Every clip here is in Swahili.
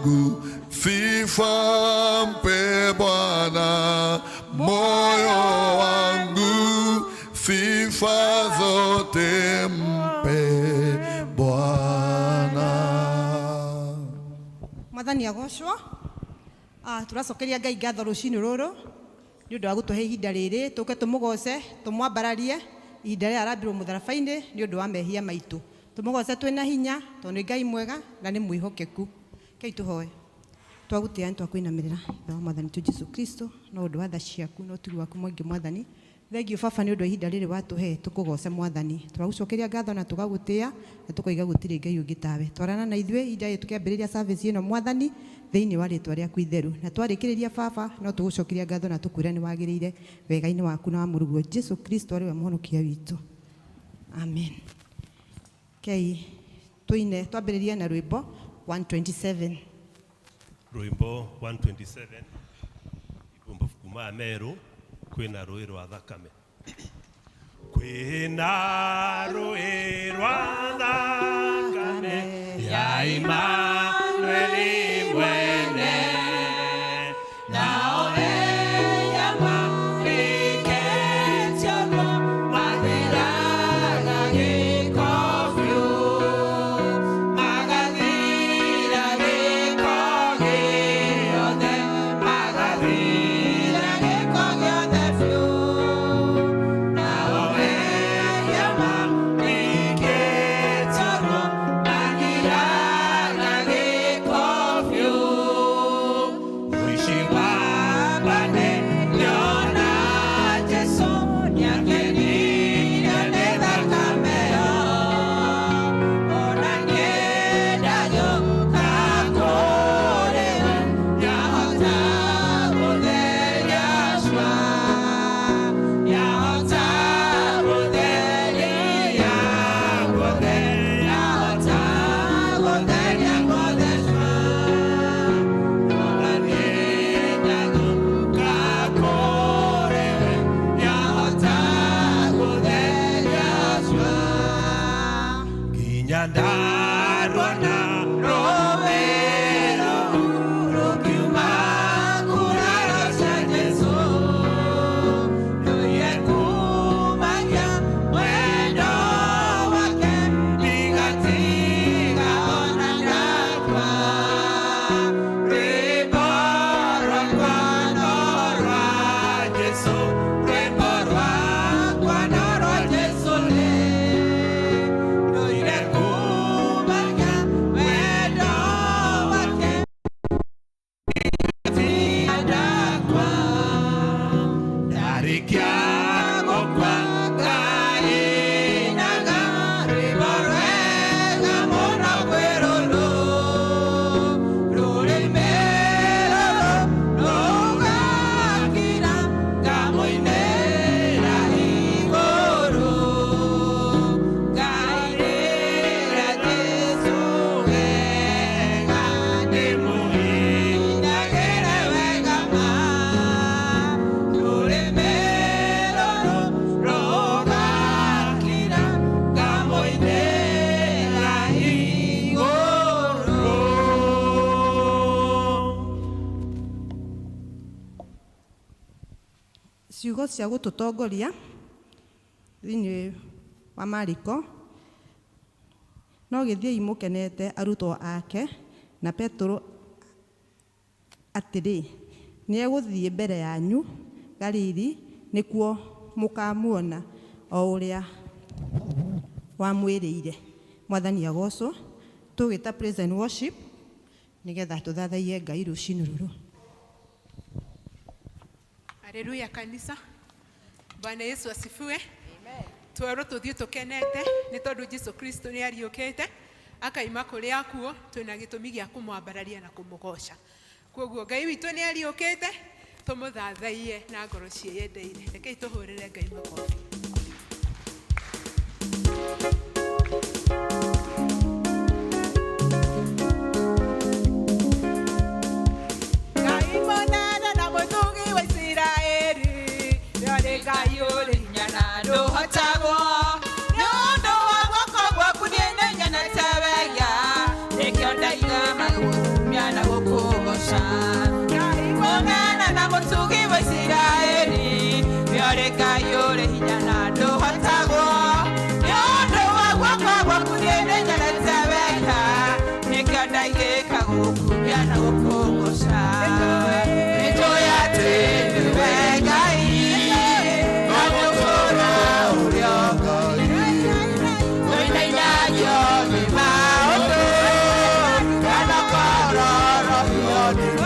wangu, sifa mpe Bwana. Moyo wangu, sifa zote mpe Bwana. Mwathani agocwo. Turacokeria Ngai ngatho rucini ruru ni undu wa gutuhe ihinda riri tuke tumugoce tumwambararie ihinda riri arambirwo mutharabaini ni undu wa mehia maitu. Tumugoce twina hinya tondu Ngai mwega na ni mwihokeku. Kei tuhoe. Twagutia ni twakwinamirira tha Mwathani tu Jesu Kristo na undu wa tha ciaku no turi waku mwingi Mwathani. Thengiu Baba ni undu wa ihinda riri watuhe tukugoce Mwathani. Turagucokeria ngatho na tugagutia na tukoiga gutiri Ngai ungi tawe. Twarana na ithuĩ ihinda riri tukiambiriria service ino Mwathani thiini wa ritwa riaku itheru na twarikiriria Baba no tugucokeria ngatho na tukwira ni wagirire wega-ini waku na wa Mũrungu Jesu Kristo ari we muhonokia witu. Amen. Kei tuine twambiririe na rwimbo 127. Rwimbo 127 igomba kuma Meru kwina rũĩ rwa thakame. Kwina rũĩ rwa thakame ya Immanueli mwene nao eya mariketio mathiraga gĩko biũ magathira gĩko gĩothe magathira gĩko gĩothe biũ nao eya mariketio mathiraga gĩko biũ uici wa bane liona Jesu nĩakenire nĩ thakame ĩyo ona ngĩenda gĩũka kũrĩ we yahota gũtheria cua yahota gũtheria guothe yahota gũtheria guothe cua ona ngĩenda gĩũka kũrĩ we yahota gũtheria cua nginya ndarwana rũĩ rũu rũkiuma nguraro cia Jesu rũire kumagia wendo wake ndigatiga ona ndakua rwĩmbo rwakwa no rwa Jesu rwĩmbo rwakwa no rwa Jesu rũire kumagia wendo wake ndigatiga ndakua ndarikia gũkua ngainaga rwĩmbo rwega mũno kwĩ rũrũ rũrĩmĩ rũrũ rũgakira ngamũinĩra igũrũ ngainĩra Jesũ wega ndĩmũinagĩre wega ma rũrĩmĩ rũrũ rũgakira ngamũinĩra igũrũ. Ciugo cia gututongoria thiini wa Mariko no githiei mukenete arutwo ake na Petro atiri ni eguthie mbere yanyu Galili nikuo mukamuona o uria wamwirĩire. Mwathani agocwo. Tugita praise and worship nigetha tuthathaie Ngai rucini ruru. Haleluya kanisa. Bwana Yesu asifiwe. Amen. Twero tuthie tukenete ni tondu Jesu Kristo ni ariukite akaima kuri akuo twina gitumi gia kumwambararia na kumugoca. Koguo Ngai witu ni ariukite tumuthathaie na ngoro ciendeire. Rekei tuhurire Ngai makofi. Ngai uri nyana ndo hatago no wako kwa kuniene nyana taweya nekyo ndaiga magu myana kongosha Ngai na mutugi wa Israeli Yoreka yore hinya na nduhotagwo Yondo wagwa kwa kudiende njana tabeka Nikadaigeka gukuria na gukongosha Nitoya tene Ngai Nagukora urio Ngai Noinaina yoni maoto Kanakora rohioni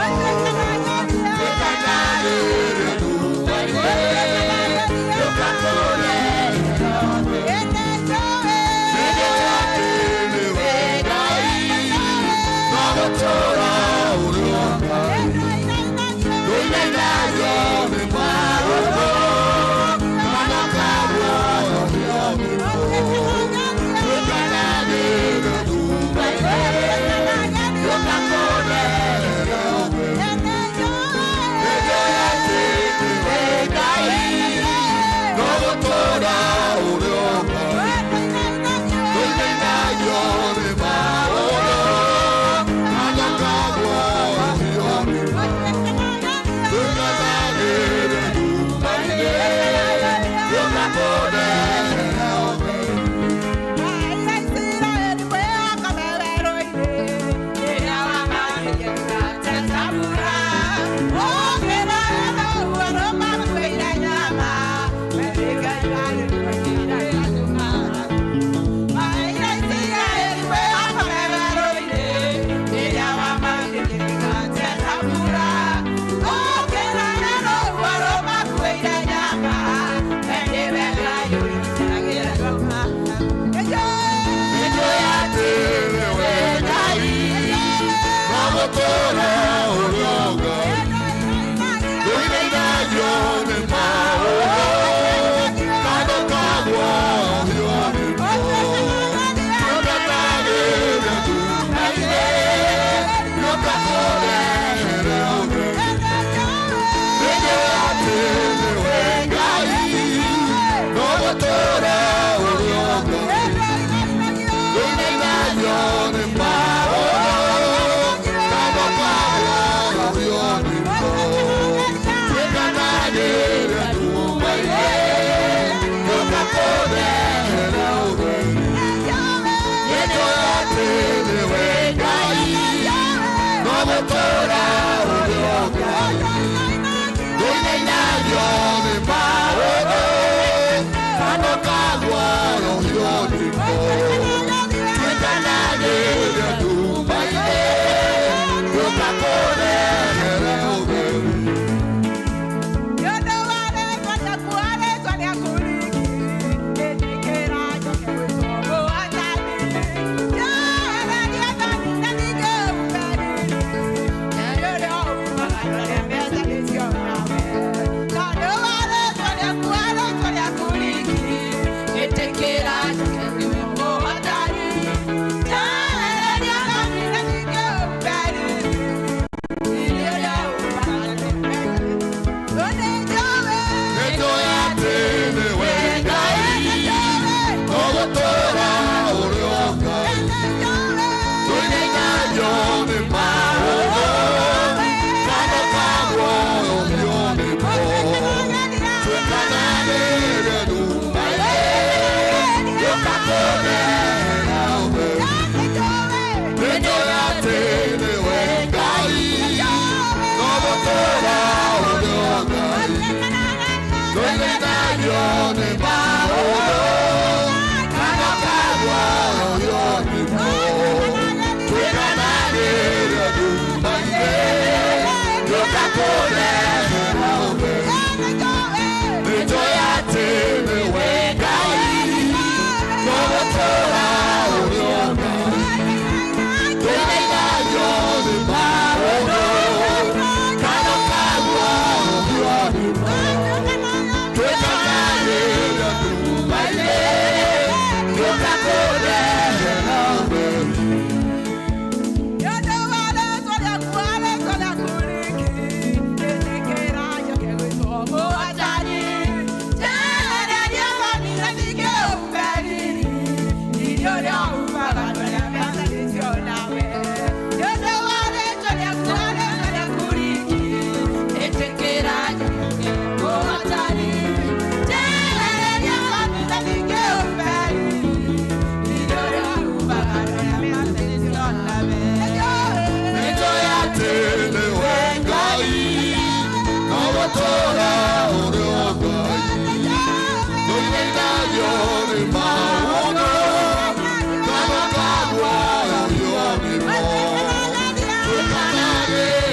Yeah.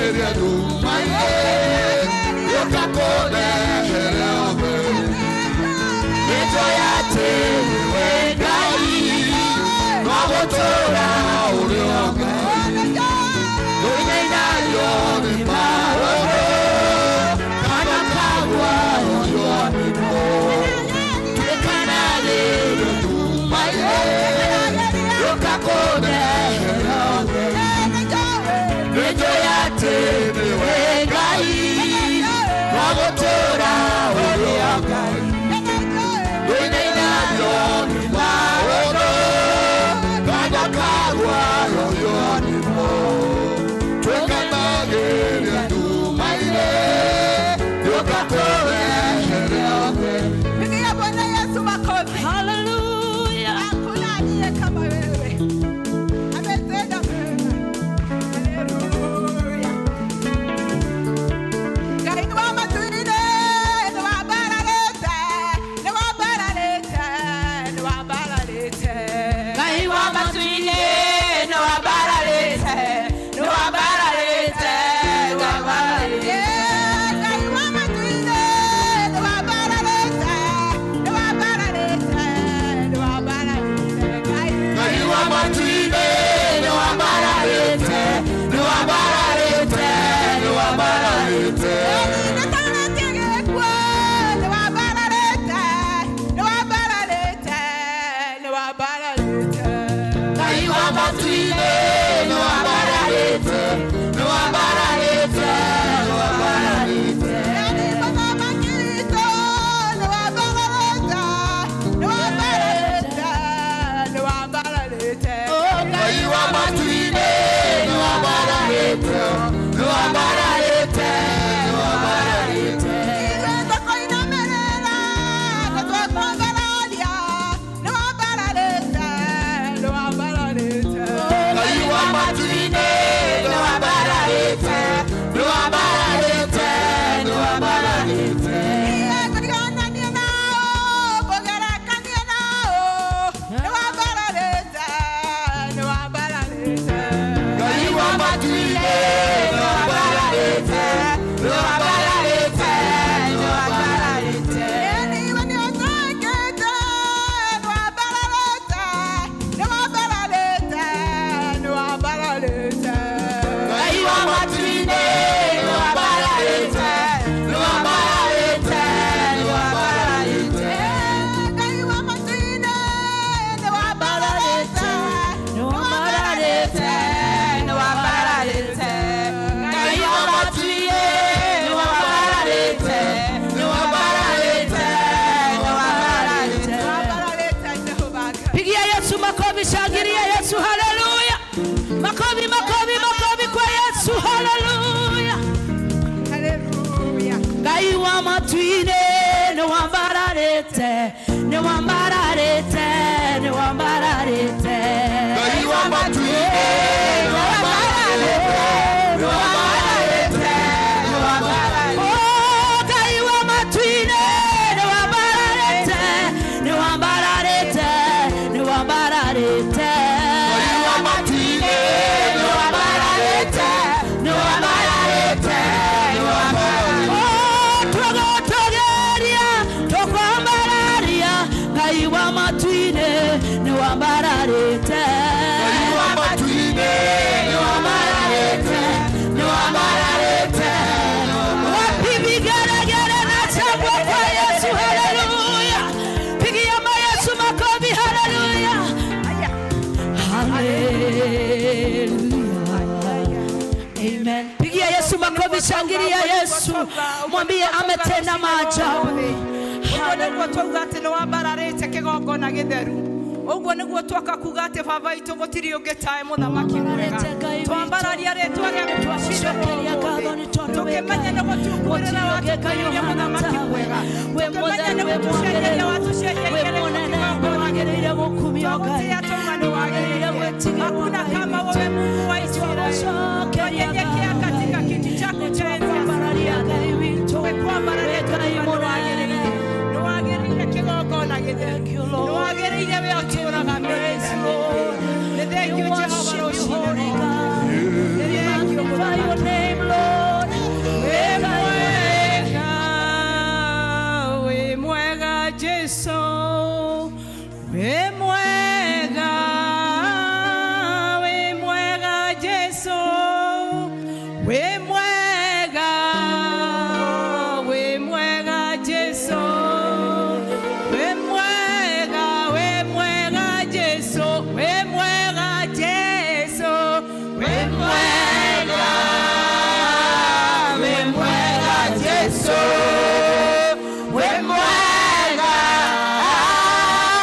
geria dumaye yokakone hereome nitoyate wegai nogotora urioga doinaina yoni maono kana kagwa yoni mo tekana geria dumaye yokakone hereome nitoyate wegai nogotora urioga doinaina yoni maono kana kagwa yoni mo tekana geria dumaye yokakone hereome. Pigia Bwana Yesu makofi. Hallelujah. Hakuna aliye kama wewe. Ametenda mema. Haleluya. Ngai wa matuine, ni wa baralete, ni wa baralete, ni wa baralete. Ngai wa matuine, no abararete, no abararete, no abararete. Ngai wa matuine, ni wa baralete, ni wa baralete, ni wa baralete. Ngai wa matuine, ni wa baralete, ni wa baralete, ni wa baralete. Ngai wa matuine, ni wa baralete, ni wa baralete, ni wa baralete. Ngai wa matuine, ni wa baralete, ni wa baralete, ni wa baralete. Ngai wa matuine, ni wa baralete, ni wa baralete, ni wa baralete. Ngai wa matuine, ni wa baralete, ni wa baralete, ni wa baralete. Ngai wa matuine, ni wa baralete, ni wa baralete, ni wa baralete. No abararete, no abararete. Ngai wa matuine, ni wa baralete, ni wa baralete, ni wa baralete. Pigia Yesu makofi, shangilia Yesu, haleluya. Makofi, makofi, makofi kwa Yesu, haleluya. Ngai wa matuine, no abararete, no abararete, no abararete. Ngai wa matuine, ni wa baralete, ni wa baralete, ni wa baralete. Oh, Ngai wa matuine, no abararete, no abararete, no abararete. Ngai wa matuine, ni wa baralete, ni wa baralete, ni wa baralete. Oh, togotogeria, tokwambararia. Ngai wa matuine, no abararete. Ngai wa matuine, ni wa baralete, ni wa baralete, ni wa baralete. Wapi vigeregere na chapwa kwa Yesu, haleluya. Pigia ma Yesu makofi, haleluya. Haleluya. Amen. Pigia Yesu makofi, shangilia Yesu. Mwambie ametenda maajabu. niguo twauga atä nä wambararä kigongona gĩtheru. Ũguo nĩguo twoka kuga atĩ baba witũ gũtirĩ ũngĩ tawe mũthamaki mwega. Twambararia rĩtwa rĩaku twacinĩrwo ũmũthĩ. Tũkĩmenya nĩ gũtukuurĩra watũkĩire mũthamaki mwega. Tũkĩmenya nĩ gũtũcenjeria watũcenjeria kigongona gĩtheru. Twagũtĩa twauma nĩ wagĩrĩire. Hakuna kama wewe Mungu wa Israeli. Twanyenyekea katika kiti chako cha enzi. Tumekwambararia twauma nĩ wagĩrĩire. Nĩ wagĩrĩire kigongona gĩtheru. Nĩ wagĩrĩire we ũtũũraga mĩrĩici. Nĩ thengiũ Jehova rũciinĩ rũrũ. Nĩ thengiũ mũthamaki. we mwega Jesu, we mwega Jesu, we mwega Jesu, we mwega Jesu, we mwega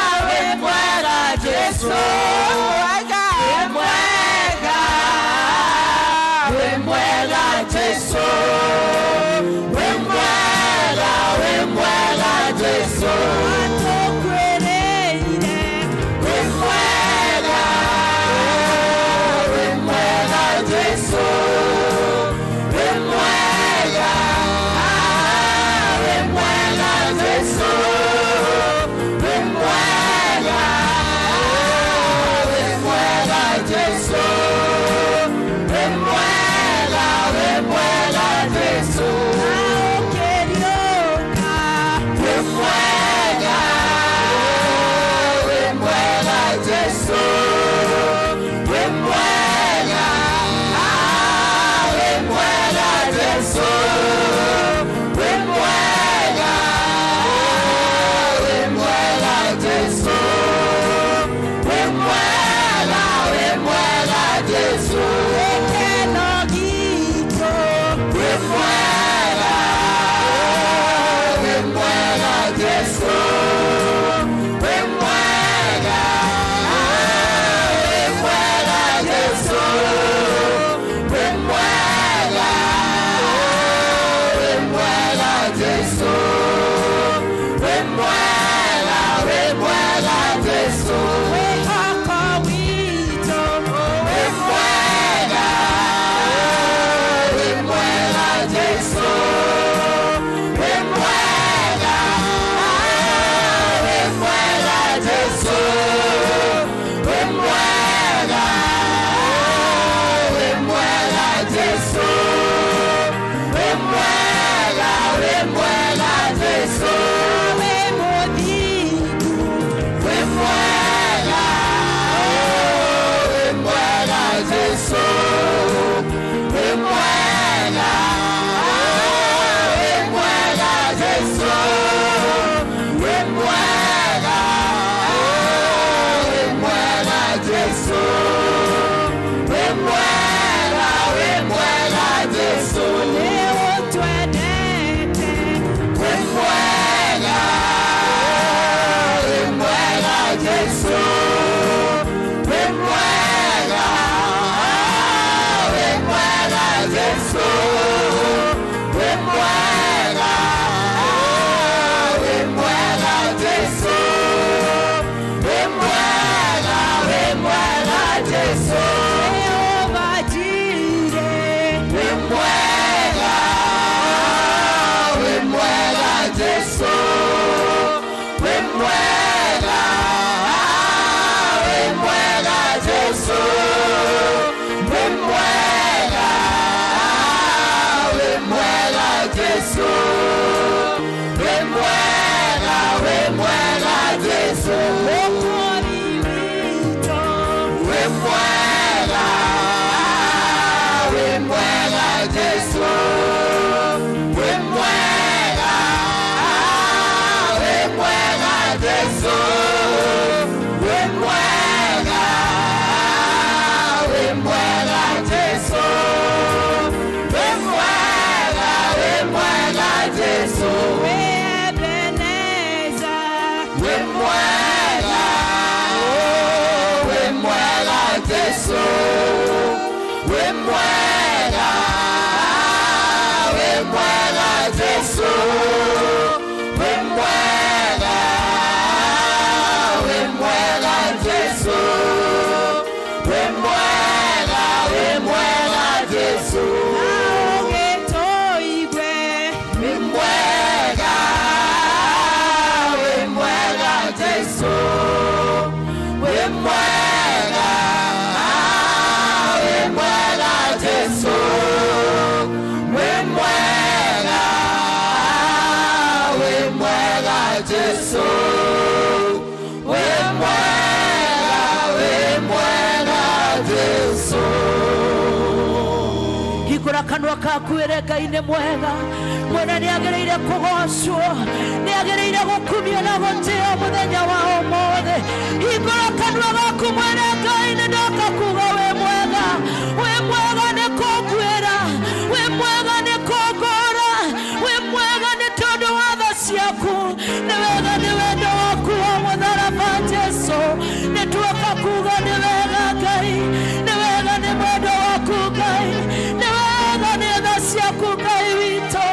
Jesu, we mwega hingura kanwa kaku ere Ngai nĩ mwega mwena nĩ agĩrĩire kũgocwo nĩ agĩrĩire gũkumio na gũtĩo mũthenya wa ũmũthĩ hingura kanwa gaku mwena Ngai nĩ ndoka kuga wĩ mwega nĩ kũngwĩra wĩ mwega nĩ kũngũra wĩ mwega nĩ tondũ wa tha ciaku nĩ wega nĩ wendo waku wa mũtharaba Jesũ nĩ tuoka kuga nĩ wega Ngai nĩ wega nĩ mwendo waku Ngai nĩ wega nĩ tha ciaku Ngai witũ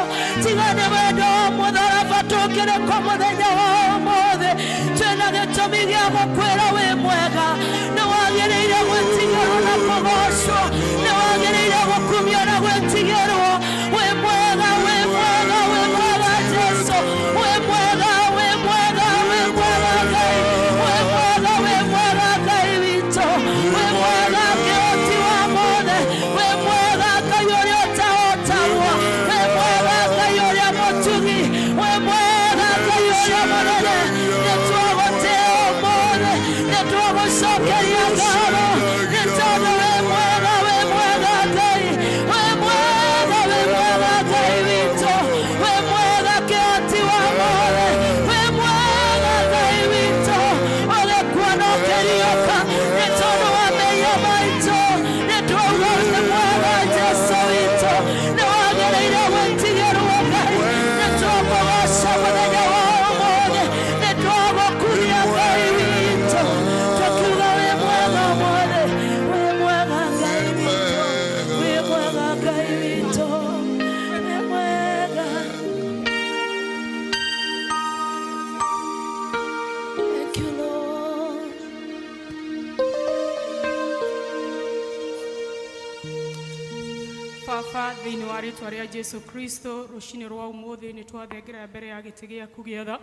tiga nĩ wendo wa mũtharaba tũngĩrĩ kwa mũthenya wa ũmũthĩ twĩna gĩtũmi gĩa gũkwĩra wĩ mwega nĩ wagĩrĩire gwĩtigĩrwo na kũgocwo nĩ wagĩrĩire gũkumio na gwĩtigĩrwo wĩ mwega Jesũ wĩ mwega Ngai wĩ mwega Ngai witũ wĩ mwega kĩhoti wa mothe wĩ mwega Ngai ũrĩa ũtahotagwo wĩ mwega Ngai ũrĩa mũtugi wĩ mwega Ngai ũrĩa mũnene nĩ twagũtĩĩa ũmũthĩ nĩ twagũcokeria ngatho nĩ tondũ wĩ mwega Ngai wĩ mwega Ngai witũ wĩ mwega kĩhoti wa mothe wĩ mwega Ngai witũ ũgĩkuonokerioka nĩ tondũ wa mehia maitũ nĩ twauga nĩ mwega Jesũ witũ nĩ wagĩrĩire gwĩtigĩrwo Ngai nĩ twakũgoca mũthenya wa ũmũthĩ nĩ twagũkuria Ngai witũ tũkiuga wĩ mwega ũmũthĩ wĩ mwega Ngai witũ wĩ mwega Ngai witũ wĩ mwega. Thank you, Lord. Baba thĩinĩ wa rĩĩtwa rĩa Jesũ Kristo rũcinĩ rwa ũmũthĩ nĩ twathengera mbere ya gĩtĩ gĩaku gĩetha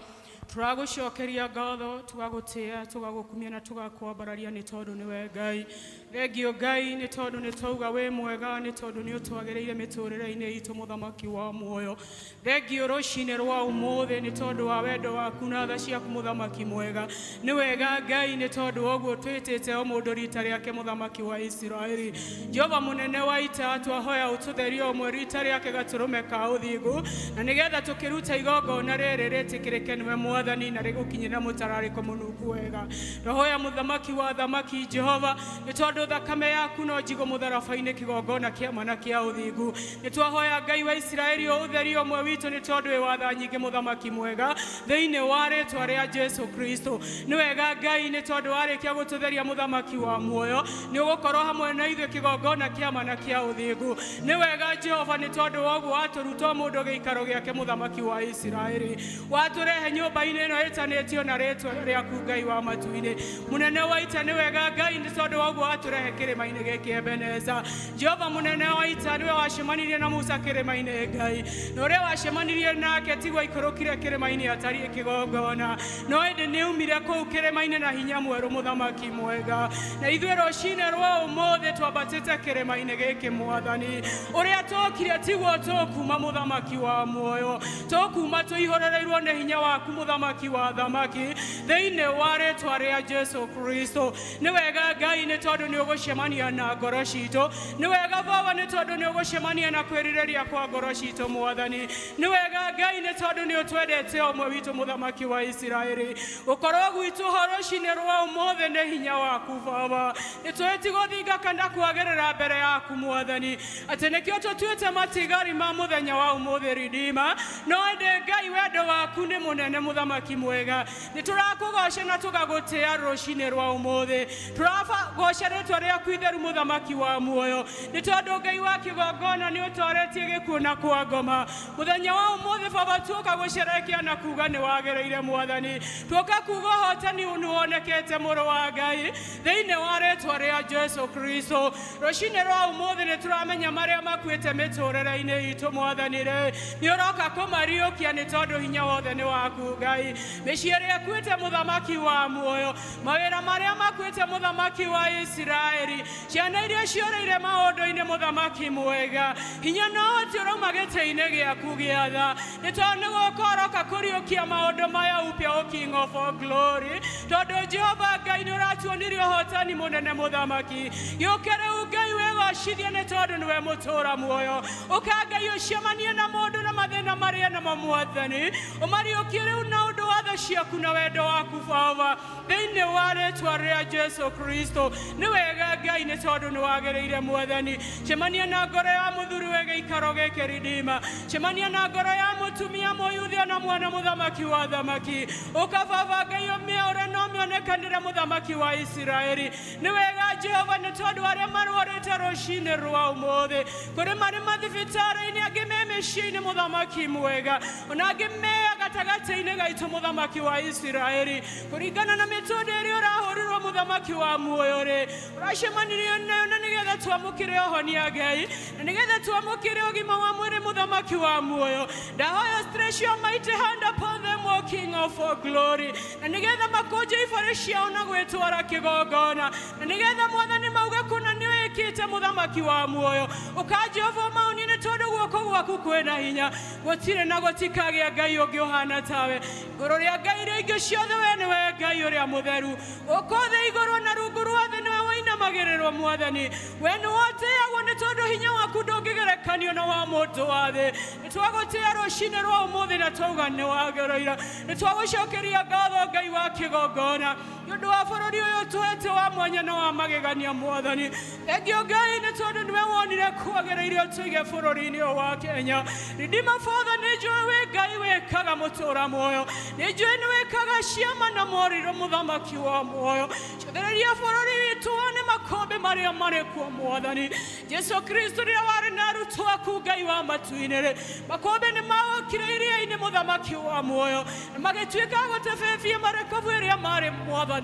turagũcokeria ngatho tugagũtĩĩa tugagũkumia na tugakwambararia nĩ tondũ nĩwe Ngai thengio Ngai nĩ tondũ nĩ twauga wĩ mwega nĩ tondũ nĩ ũtwagĩrĩire mĩtũrĩre-inĩ itũ mũthamaki wa muoyo thengio rũcinĩ rwa ũmũthĩ nĩ tondũ wa wendo waku na tha ciaku mũthamaki mwega nĩ wega Ngai nĩ tondũ ũguo twĩtĩte o mũndũ rita rĩake mũthamaki wa Isiraeli Jehova mũnene wa ita twahoya ũtũtherie ũmwe rita rĩake gatũrũme ka ũthingu na nĩgetha tũkĩruta igongona rĩrĩ rĩtĩkĩrĩke nĩwe mwathani na rĩgũkinyĩra mũtararĩko mũnungu wega twahoya mũthamaki wa thamaki Jehova nĩ tondũ thakame yaku no njigũ mũtharaba-inĩ kĩgongona kĩa mana kĩa ũthingu nĩ twahoya Ngai wa Isiraeli ũtherie ũmwe witũ nĩ tondũ wĩ watha nyingĩ mũthamaki mwega thĩinĩ wa rĩĩtwa rĩa Jesũ Kristo nĩ wega Ngai nĩ tondũ warĩkia gũtũtheria mũthamaki wa muoyo nĩ ũgũkorwo hamwe na ithuĩ kĩgongona kĩa mana kĩa ũthingu nĩ wega Jehova nĩ tondũ woguo watũruta mũndũ gĩikaro gĩake mũthamaki wa Isiraeli watũrehe nyũmba-inĩ ĩno ĩtanĩtio na rĩĩtwa rĩaku Ngai wa matu-inĩ mũnene wa ita nĩ wega Ngai nĩ tondũ woguo watũrehe kĩrĩma-inĩ gĩkĩ Ebeneza Jehova mũnene wa ita nĩwe wacemanirie na Musa kĩrĩma-inĩ Ngai na ũrĩa wacemanirie nake tigwo ikũrũkire kĩrĩma-inĩ atariĩ kĩgongona no ĩndĩ nĩ umire kũu kĩrĩma-inĩ na hinya mwerũ mũthamaki mwega na ithuĩ rũcinĩ rwa ũmũthĩ twambatĩte kĩrĩma-inĩ gĩkĩ mwathani ũrĩa tũkire tigwo tũkuma mũthamaki wa muoyo tũkuma tũihũrĩrĩirwo nĩ hinya waku mũthamaki wa thamaki thĩinĩ wa rĩĩtwa rĩa Jesũ Kristo nĩ wega Ngai nĩ tondũ nĩ ũgũcemania na ngoro citũ nĩ wega Baba nĩ tondũ nĩ ũgũcemania na kwĩrirĩria kwa ngoro citũ mwathani nĩ wega Ngai nĩ tondũ nĩ ũtwendete ũmwe witũ mũthamaki wa Isiraeli ũkorwo gwitũ rũcinĩ rwa ũmũthĩ nĩ hinya waku Baba nĩ twĩti gũthinga kana kwagĩrĩra mbere yaku mwathani atĩ nĩkĩo tũtuĩte matigari ma mũthenya wa ũmũthĩ ridima no ĩndĩ Ngai wendo waku nĩ mũnene mũthamaki mwega nĩ tũrakũgoca na tũgagũtĩĩa rũcinĩ rwa ũmũthĩ tũragoca rĩĩtwa rĩaku itheru mũthamaki wa muoyo nĩ tondũ Ngai wa kĩgongona nĩ ũtwaretie gĩkuũ na kwa ngoma mũthenya wa ũmũthĩ Baba tuoka gũcerekia na kuga nĩ wagĩrĩire mwathani tuoka kuga ũhotani nĩ wonekete mũrũ wa Ngai thĩinĩ wa rĩĩtwa rĩa Jesũ Kristo rũcinĩ rwa ũmũthĩ nĩ tũramenya marĩa makuĩte mĩtũrĩre-inĩ itũ mwathani rĩ nĩ ũroka kũmariũkia nĩ tondũ hinya wothe nĩ waku Ngai mĩciĩ ĩrĩa ĩkuĩte mũthamaki wa muoyo mawĩra marĩa makuĩte mũthamaki wa Isiraeli ciana iria ciũrĩire maũndũ-inĩ mũthamaki mwega hinya no ũhoti ũrauma gĩtĩ-inĩ gĩaku gĩa tha nĩ tondũ nĩ gũkoroka kũriũkia maũndũ maya upya o King of all glory tondũ Jehova Ngai nĩ ũratuonirie ũhotani mũnene mũthamaki gĩũke rĩu Ngai wegocithia nĩ tondũ nĩwe mũtũũra muoyo. Ũka Ngai ũcemanie na mũndũ na mathĩna marĩa na Mwathani. Ũmariũkie rĩu na ũndũ wa tha ciaku na wendo waku Baba. Thĩinĩ wa rĩĩtwa rĩa Jesu Kristo. Nĩ wega Ngai nĩ tondũ nĩ wagĩrĩire Mwathani. Cemania na ngoro ya mũthuri we gĩikaro gĩkĩ Ridima. Cemania na ngoro ya mũtumia mũyuthia na mwana mũthamaki wa thamaki. Ũka Baba Ngai ũmĩaũre na ũmĩonekanĩre mũthamaki wa Isiraeli. Nĩ wega Jehova nĩ tondũ arĩa marwarĩte rũcinĩ rwa ũmũthĩ. Kũrĩ marĩ mathibitarĩ-inĩ angĩ me mĩciĩ-inĩ mũthamaki mwega. Ona angĩ me gatagatĩ-inĩ gaitũ mũthamaki wa Isiraeli. Kũringana na mĩtũnda ĩrĩa ũrahũrirwo mũthamaki wa muoyo-rĩ. Ũracemanirie nayo na nĩgetha twamũkĩre ũhonia Ngai. Na nĩgetha twamũkĩre ũgima wa mwĩrĩ mũthamaki wa muoyo. Ndahoya stretch your mighty hand upon them, O King of all glory. Na nĩgetha makũnje ibare ciao na gwĩtwara kĩgongona. Na nĩgetha Mwathani mauge kuna nĩ wĩkĩte mũthamaki wa muoyo. Ũka Jehova maoni nĩ tondũ guoko gwaku kwĩna hinya. Gũtirĩ na gũtikagĩa Ngai ũngĩ ũhana tawe. Igũrũ rĩa Ngai iria ingĩ ciothe we nĩwe Ngai ũrĩa mũtheru. Ũkothe igũrũ na rungu ruothe nĩwe wainamagĩrĩrwo Mwathani. We nĩ wotĩagwo nĩ tondũ hinya waku ndũngĩgerekanio na wa mũndũ wa thĩ. Nĩ twagũtĩĩa rũcinĩ rwa ũmũthĩ na twauga nĩ wagĩrĩire. Nĩ twagũcokeria ngatho Ngai wa kĩgongona. Nĩ ũndũ wa bũrũri ũyũ ũtũhete wa mwanya na wa magegania Mwathani. Thengio Ngai nĩ tondũ nĩwe wonire kwagĩrĩire ũtũige bũrũri-inĩ ũyũ wa Kenya. Redeemer Father, nĩ njũĩ wĩ Ngai wĩkaga mũtũũra muoyo. Nĩ njũĩ nĩ wĩkaga ciama na morirũ mũthamaki wa muoyo. Cothereria bũrũri witũ wone makũmbĩ marĩa marĩ kuo Mwathani. Jesu Kristo rĩrĩa warĩ na arutwo aku Ngai wa matu-inĩ-rĩ, makũmbĩ nĩ magũkire iria-inĩ mũthamaki wa muoyo. Na magĩtuĩka gũtebebia marikabu ĩrĩa marĩ Mwathani.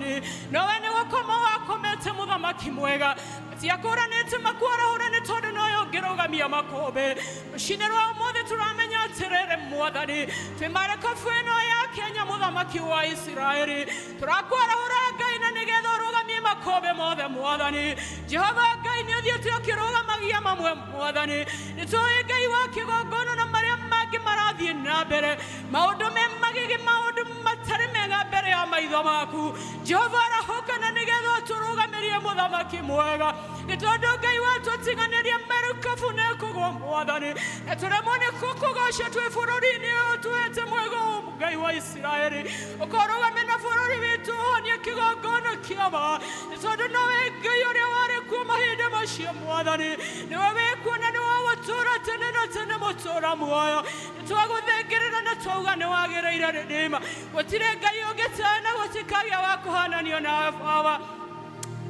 Nawe nĩ gũkoma wakomete mũthamaki mwega. Matiakũranĩte makuarahũra nĩ tondũ nowe ũngĩrũgamia makũmbĩ. Rũcinĩ rwa ũmũthĩ tũramenya atĩrĩrĩ Mwathani, twĩ marikabu ĩno ya Kenya mũthamaki wa Isiraeli. Tũrakwarahũra Ngai na nĩgetha ũrũgamie makũmbĩ mothe Mwathani. Jehova Ngai nĩ ũthiĩte ũkĩrũgamagia mamwe Mwathani. Nĩ tũĩ Ngai wa kĩgongona na marĩa mangĩ marathiĩ na mbere. Maũndũ me magigi, maũndũ matarĩ mega mbere ya maitho maku. Jehova arahũka na nĩgetha ũtũrũgamĩrie mũthamaki mwega. Nĩ tondũ Ngai watũ ũtiganĩria marikabu nĩ kũgũa Mwathani. Na tũremwo nĩ kũkũgoca twĩ bũrũri-inĩ ũyũ ũtũhete mwega Ngai wa Isiraeli. Ũkorũgamia na bũrũri witũ ũhonie kĩgongona kĩa ma. Nĩ tondũ nowe Ngai ũrĩa warĩ kuo mahinda macio Mwathani. Nĩwe wĩkuo na nĩwe gũtũũra tene na tene mũtũũra muoyo. Nĩ twagũthengerera na twauga nĩ wagĩrĩire Redeemer. Gũtirĩ Ngai ũngĩ tawe na gũtikagĩa wa kũhananio nawe Baba.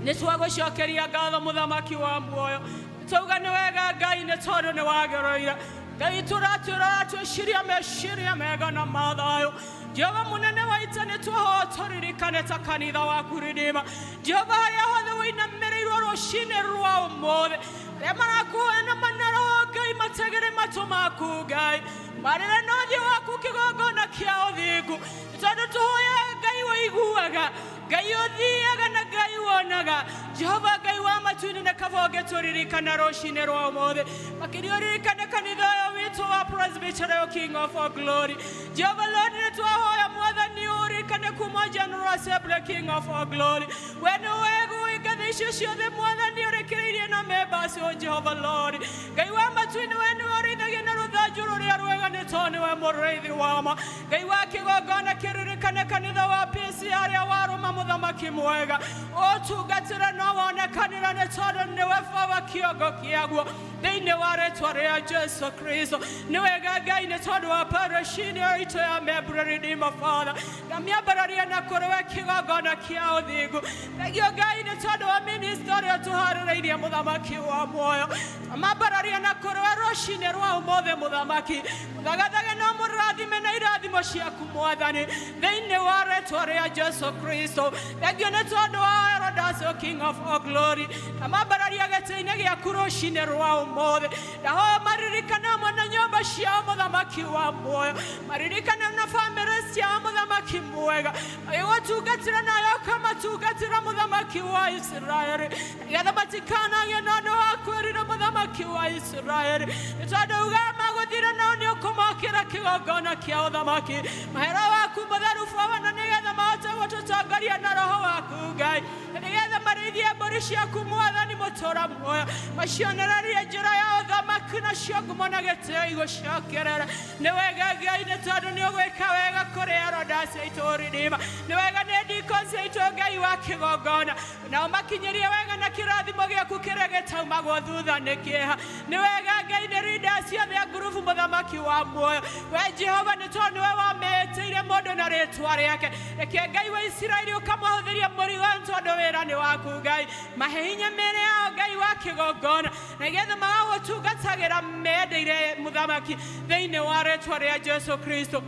Nĩ twagũcokeria ngatho mũthamaki wa muoyo. Nĩ twauga nĩ wega Ngai nĩ tondũ nĩ wagĩrĩire. Ngai tũratwĩra twĩciria meciria mega na ma thayũ. Jehova mũnene wa ita nĩ twahoya tũririkane ta kanitha waku Redeemer. Jehova harĩa hothe ũinamĩrĩirwo rũcinĩ rwa ũmũthĩ. Arĩa marakuoya na manaro Ngai mategere matũ maku Ngai. Marĩre na ũthiũ waku kĩgongona kĩa ũthingu. Nĩ tondũ tũhoya Ngai ũiguaga. Ngai ũthiaga na Ngai wonaga. Jehova Ngai wa matu-inĩ nĩ kaba ũngĩtũririkana rũcinĩ rwa ũmũthĩ. Makĩria ũririkane kanitha ũyũ witũ wa Presbytery, O King of all glory. Jehova Lord nĩ twahoya Mwathani ũririkane kuma General Assembly, King of all glory. We nĩ wega ngathĩ icio ciothe Mwathani ũrekereirie na members o Jehova Lord. Ngai wa matu-inĩ we nĩwe ũrĩithagia na rũthanju rũrĩa rwega nĩ tondũ nĩwe mũrĩithi wama. Ngai wa kĩgongona kĩririkane kanitha wa PCEA arĩa warũma mũthamaki mwega. Ũtungatĩra no wonekanĩra nĩ tondũ nĩwe Baba kĩongo kĩaguo. Thĩinĩ wa rĩĩtwa rĩa Jesu Kristo. Nĩ wega Ngai nĩ tondũ wa parishini itũ ya Membley Redeemer Father. Na mĩambararia na kũrĩ we kĩgongona kĩa ũthingu. Thengio Ngai nĩ tondũ wa ministry ũrĩa tũharĩrĩirie mũthamaki wa muoyo. Mambararia na kũrĩ we rũcinĩ rwa ũmũthĩ mũthamaki. Mũthagathage no mũrathime na irathimo ciaku Mwathani. Thĩinĩ wa rĩĩtwa rĩa Jesu Kristo. Thengio nĩ tondũ wa Erodas, O King of all glory. Na mambararia gĩtĩ-inĩ gĩaku rũcinĩ rwa ũmũthĩ. Ndahoya maririkane hamwe na nyũmba ciao mũthamaki wa muoyo. Maririkane na famĩrĩ ciao mũthamaki mwega. Magĩgũtungatĩra nayo kamatungatĩra mũthamaki wa Isiraeli. Nĩgetha matikanagĩe na ũndũ wa kwĩrira mũthamaki wa Isiraeli. Nĩ tondũ uga guthira no ni ukumakira kigongona kia uthamaki mahera waku mutheru baba nigetha mahote gututongoria na roho waku Ngai nigetha marithie mbũri ciaku Mwathani mũtũũra muoyo macionererie njĩra ya ũthamaki nacio ngumo na gĩtĩo igũcokerera nĩ wega Ngai nĩ tondũ nĩ ũgwĩka wega kũrĩ Erodasi aitũ Ridima nĩ wega nĩ Deacons aitũ Ngai wa kĩgongona nao makinyirie wega na kĩrathimo gĩaku kĩrĩa gĩtaumagwo thutha nĩ kĩeha nĩ wega Ngai nĩ leaders ciothe a ngurubu mũthamaki wa muoyo we Jehova nĩ tondũ nĩwe wameteire mũndũ na rĩĩtwa rĩake reke Ngai wa Isiraeli ũkamũhũthĩria mũrigo tondũ wĩra nĩ waku Ngai mahe hinya mĩĩrĩ yao Ngai wa kĩgongona nĩgetha magagũtungatagĩra mendeire mũthamaki thĩinĩ wa rĩĩtwa rĩa Jesu Kristo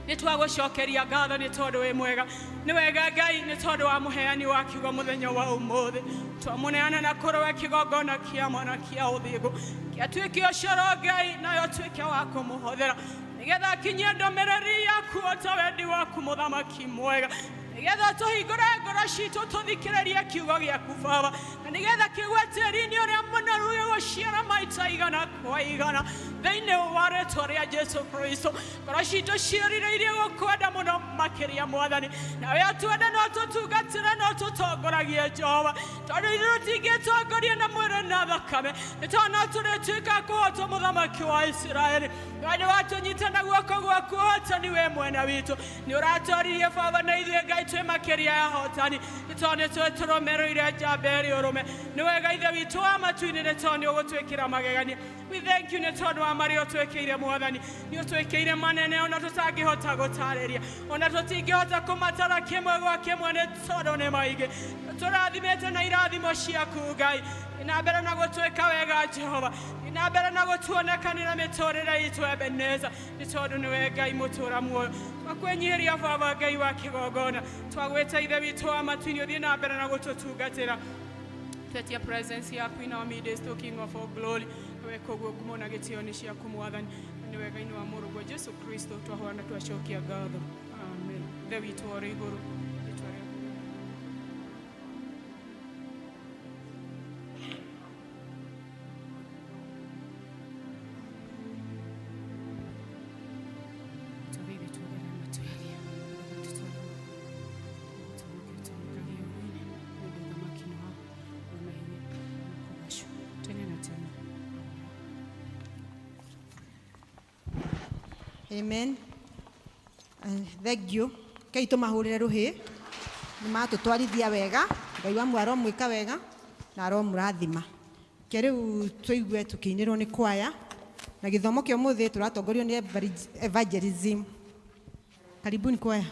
nĩ twagũcokeria ngatho nĩ tondũ wĩ mwega nĩ wega Ngai nĩ tondũ wa mũheani wa kiugo mũthenya wa ũmũthĩ twamũneana na kũrũwe kĩgongona kĩa mwana kĩa ũthingu kĩatuĩke ũcoro Ngai nayo tuĩke wa kũmũhũthĩra nĩgetha akinyie ndũmĩrĩri yaku o ta wendi waku mũthamaki mwega nĩgetha tũhingũre ngoro citũ tũthikĩrĩrie kiugo gĩaku Baba na nĩgetha kĩgwe tĩĩri-inĩ ũrĩa mũnoru gĩgũciara maita igana kwa igana thĩinĩ wa rĩĩtwa rĩa Jesu Kristo ngoro citũ ciĩrirĩirie gũkwenda mũno makĩria Mwathani nawe atwenda no tũtungatĩre no tũtongoragie Jehova tondũ ithuĩ tũtingĩtongoria na mwĩrĩ na thakame nĩ tondũ no tũrĩtuĩka kũhotwo mũthamaki wa Isiraeli nĩ watũnyita na guoko gwaku ũhotani wĩ mwena witũ nĩ ũratwaririe Baba na ithuĩ Ngai twĩ makĩria ya hotani nĩ tondũ nĩ twĩ tũrũmĩrĩire njamba ĩrĩ ũrũme nĩ wega ithe witũ wa matu-inĩ nĩ tondũ nĩ ũgũtwĩkĩra magegania we thank you nĩ tondũ wa marĩa ũtwĩkĩire Mwathani nĩ ũtwĩkĩire manene ona tũtangĩhota gũtarĩria ona tũtingĩhota kũmatara kĩmwe gwa kĩmwe nĩ tondũ nĩ maingĩ tũrathimĩte na irathimo ciaku Ngai na mbere na gũtwĩka wega Jehova na mbere na gũtuonekanĩra mĩtũrĩre itũ Ebeneza nĩ tondũ nĩwe Ngai mũtũũra muoyo twakwĩnyihĩria Baba Ngai wa kĩgongona twagwĩte ithe witũ wa matu-inĩ ũthiĩ na mbere na gũtũtungatĩra twetia presence yaku in our midst O King of all glory weka ũguo ngumo na gĩtĩo nĩ ciaku Mwathani nĩ wega-inĩ wa mũrũgwo Jesu Kristo twahoya na twacokia ngatho amen ithe witũ ũrĩ igũrũ Amen. Thank you. Kai tumahurire ruhi. Ni matutwarithia wega. Ngai wa mwaro mwika wega na aro murathima. Keriu tuigue tukiinirwo ni kwaya na githomo kio muthi turatongorio ni evangelism. Karibuni kwaya.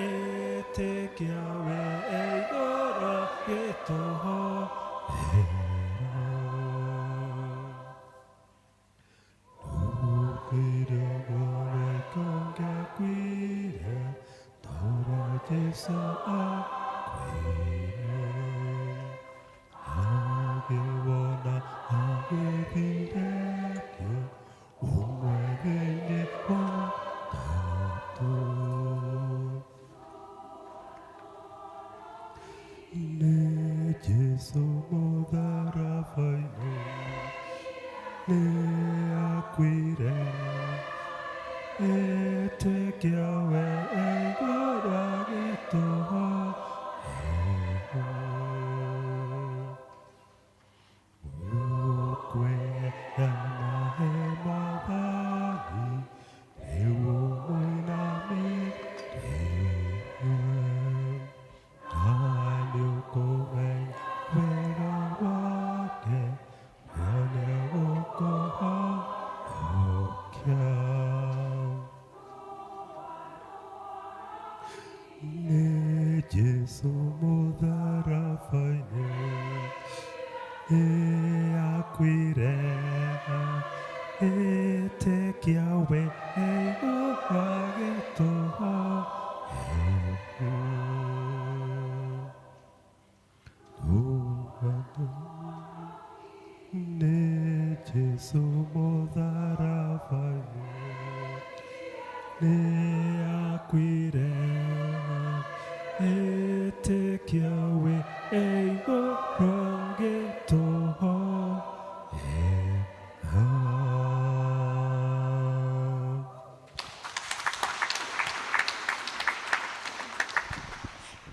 Etekiawe eidora yetoho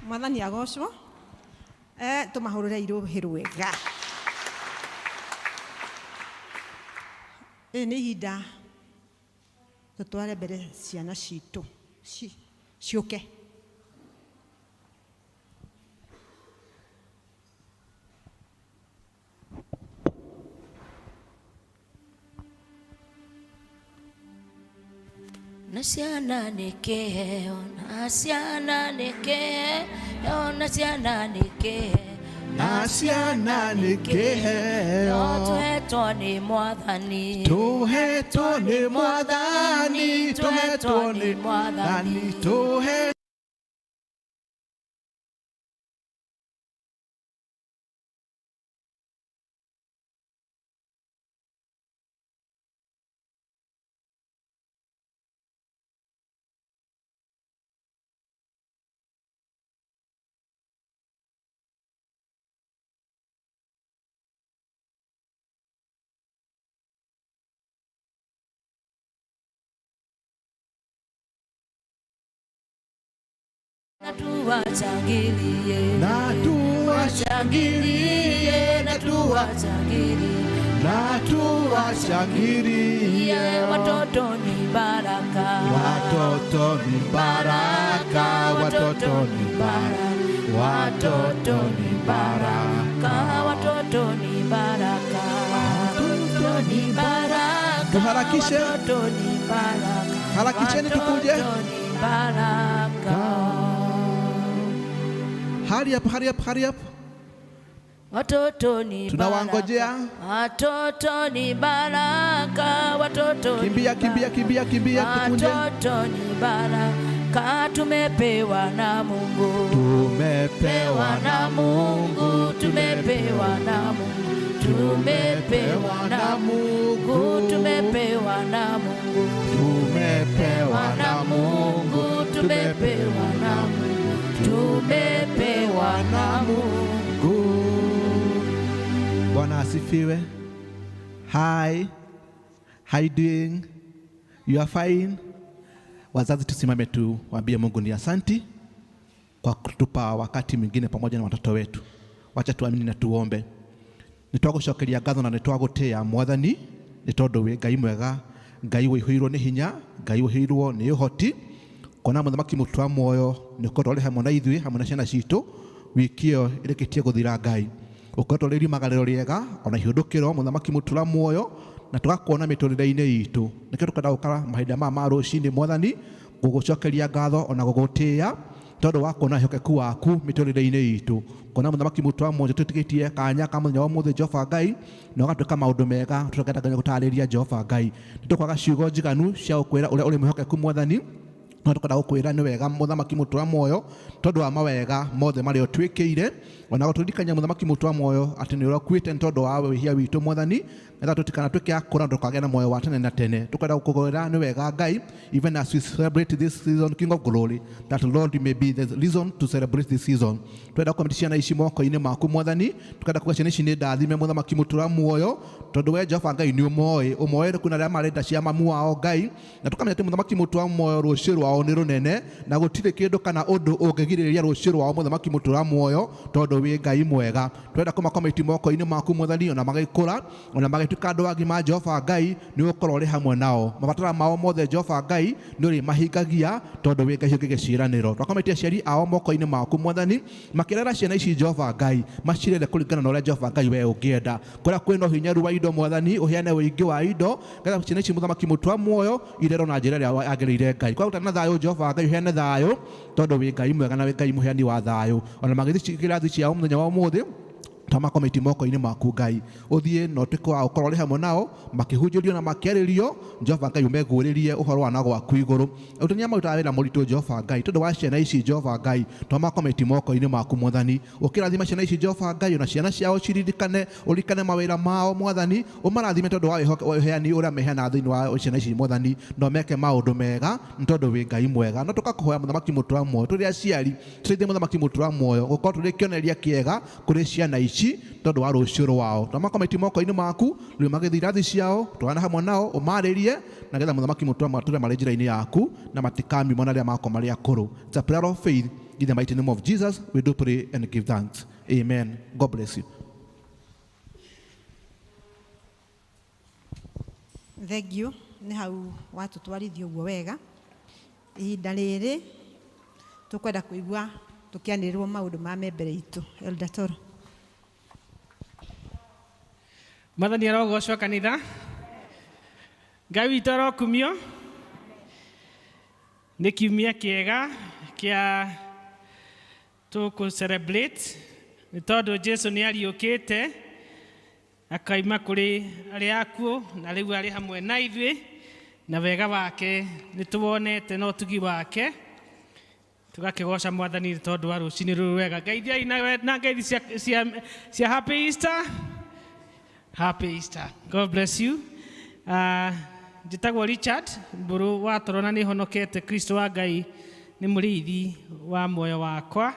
Mwathani agocwo tumahurire iruhi rwega nĩ ihinda tutware mbere ciana citũ ciũke Nasiana ni keheo, nasiana ni keheo, nasiana ni keheo, nasiana ni keheo, tuhetwo ni Mwathani, tuhetwo ni Mwathani, tuhetwo ni Mwathani, tuhetwo Natuwashangilie, natuwashangilie, natuwashangilie, natuwashangilie, watoto ni baraka, watoto ni baraka, watoto ni baraka, watoto ni baraka, watoto ni baraka, watoto ni baraka, tuharakishe, watoto ni baraka, harakisheni tukuje, watoto ni baraka. Hurry up, hurry up, hurry up. Watoto ni tunawangojea. Watoto ni baraka, watoto kimbia, ni kimbia, kimbia, kimbia, tukunje. Watoto ni baraka, tumepewa na Mungu, tumepewa na Mungu, tumepewa na Mungu, tumepewa na Mungu, tumepewa na Mungu, tumepewa na Mungu, tumepewa na Mungu, tumepewa na Mungu. Bwana asifiwe. Hi. How you doing? You are fine? Wazazi tusimame tu waambie Mungu ni asanti kwa kutupa wakati mwingine pamoja na watoto wetu. Wacha tuamini na tuombe. Nitwagucokeria ngatho na nitwagutia Mwathani ni tondu wi Ngai mwega, Ngai wihirwo ni hinya, Ngai wihirwo ni uhoti. Kona muthamaki mutu wa muoyo ni ukorwo hamwe na ithuĩ hamwe na ciana citũ wikio ireketie guthira Ngai. Ukorwo riri magariro riega ona ihundukiro muthamaki mutu wa muoyo na tugakuona miturire-ini itu. Nĩkĩo tukenda gũkara mahinda ma rũcinĩ Mwathani gugucokeria ngatho ona gugutia tondu wa kuona hokeku waku miturire-ini itu. Kona muthamaki mutu wa muoyo tutigitie kanya ka muthenya wa muthe Jehova Ngai na ũgatuĩka maũndũ mega tũkenda gũtarĩria Jehova Ngai. Nĩtũkwaga ciugo njiganu cia ũkwĩra ũrĩa ũrĩ mwĩhokeku Mwathani no tukenda gukwira ni wega muthamaki mutu wa muoyo tondu wa mawega mothe mari otwikire ona guturikanya muthamaki mutu wa muoyo ati ni urakuite tondu wa wihia witu mwathani na tutikana twike akura ndukagea na muoyo wa tene na tene tukenda gukugwira ni wega Ngai even as we celebrate this season King of Glory that Lord may be the reason to celebrate this season twenda kumitishia na ici moko-ini maku mwathani tukenda kuga ciana ici ni ndathime muthamaki mutu wa muoyo tondu we Jehova Ngai ni umoe kuna ria marenda cia mamu wao Ngai na tukamenya ati muthamaki mutu wa muoyo rucio rwao ni runene na gutire kindu kana undu ungigiriria rucio rwao muthamaki mutu wa muoyo tondu wi Ngai mwega twenda kumakomiti moko-ini maku mwathani ona magikura ona magituika andu agima Jehova Ngai ni ukorwo ri hamwe nao mabatara mao mothe Jehova Ngai ni uri mahingagia tondu wi Ngai ungigiciraniro twakometia ciari ao moko-ini maku mwathani makirera ciana ici Jehova Ngai macirere kuringana na uria Jehova Ngai we ungienda kuria kwina hinyaru wa indo mwathani uheane wingi wa indo ngetha ciana ici muthamaki mutu wa muoyo irero na njira ria agirire Ngai kwa utana thayo Jehova Ngai uheane thayo tondu wi Ngai mwega na wi Ngai muheani wa thayo ona magithi kirathi ciao muthenya wa umuthi tamakomiti moko-ini maku Ngai uthie no tukwa ukorwo ri hamwe nao makihunjirio na makiaririo Jehova Ngai umeguririe uhoro wa nago waku iguru utania maruta wira muritu Jehova Ngai tondu wa ciana ici Jehova Ngai tamakomiti moko-ini maku mwathani ukirathima ciana ici Jehova Ngai ona ciana ciao ciririkane urikane mawira mao mwathani umarathime tondu wa uheani uria meheana thiini wa ciana ici mwathani no meke maundu mega tondu wi Ngai mwega no tukakuhoya muthamaki mutu wa muoyo turi aciari tuthie muthamaki mutu wa muoyo gukorwo turi kioneria kiega kuri ciana ici tondu wa rucio rwao tamakomiti moko-ini maku riu magithira thi ciao twana hamwe nao umaririe na getha muthamaki mutu wa mature mari njira-ini yaku na matikami mona ria mako mari akuru. It's a prayer of faith in the mighty name of Jesus we do pray and give thanks. Amen. God bless you. Thank you ni hau watutwarithia uguo wega ihinda riri tukwenda kuigua tukianirirwo maundu ma membere itu. Elder Toro. Mwathani arogocwo kanitha Ngai witũ arokumio nĩ kiumia kĩega kĩa tũkũ celebrate nĩ tondũ Jesu nĩ ariũkĩte akaima kũrĩ arĩa akuũ na rĩu arĩ hamwe na ithuĩ na wega wake nĩ tũwonete na ũtugi wake tũgakĩgoca Mwathani nĩ tondũ wa rũciinĩ rũrũ wega. Ngeithiai na ngeithi cia Happy Easter. Happy Easter. God bless you. Njĩtagwo Richard mbũrũ wa toro na nĩ honokete Kristo wa Ngai nĩ mũrĩithi wa muoyo wakwa.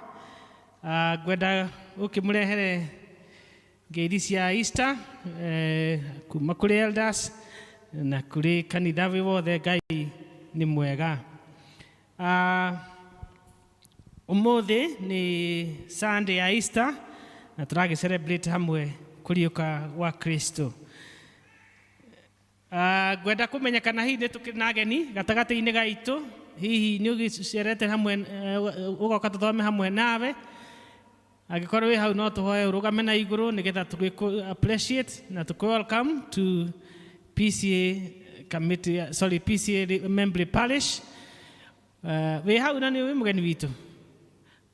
Ngwenda ũkĩmũrehere ngeithi cia Easter kuma kũrĩ elders na kũrĩ kanitha wĩ wothe. Ngai nĩ mwega. Ũmũthĩ nĩ Sunday ya Easter na tũragĩ celebrate hamwe kuriuka wa Kristo. Ngwenda kumenya kana hihi nĩ tũkĩrĩ na ageni gatagata-inĩ gaitũ hihi nĩ ũgĩcerete hamwe ũgoka tũthome hamwe nawe angĩkorwo wĩ hau no tũhoe ũrũgame na igũrũ nĩgetha tũgĩ appreciate na tũkĩ welcome to PCEA Membley Parish. Wĩ hau na nĩ wĩ mũgeni witũ.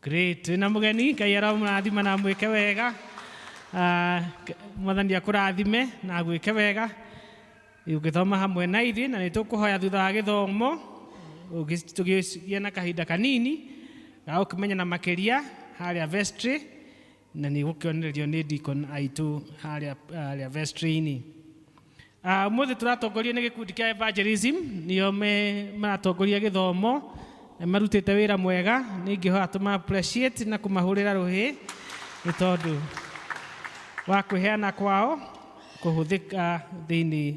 Great. Na mũgeni Ngai aramũrathima na mwĩke wega. Mwathani akũrathime na gwĩke wega ũgĩthoma hamwe na ithuĩ na nĩ tũkũhoya thutha wa gĩthomo tũgĩgĩa na kahinda kanini ga gũkĩmenyana makĩria harĩa vestry na nĩ gũkĩonererio nĩ deacon aitũ harĩa vestry-inĩ. Ũmũthĩ tũratongorio nĩ gĩkundi kĩa evangelism nĩo maratongoria gĩthomo na marutĩte wĩra mwega. Nĩ ingĩhoya tũma appreciate na kũmahũrĩra rũhĩ nĩ tondũ wa kwĩheana kwao kũhũthĩka thĩinĩ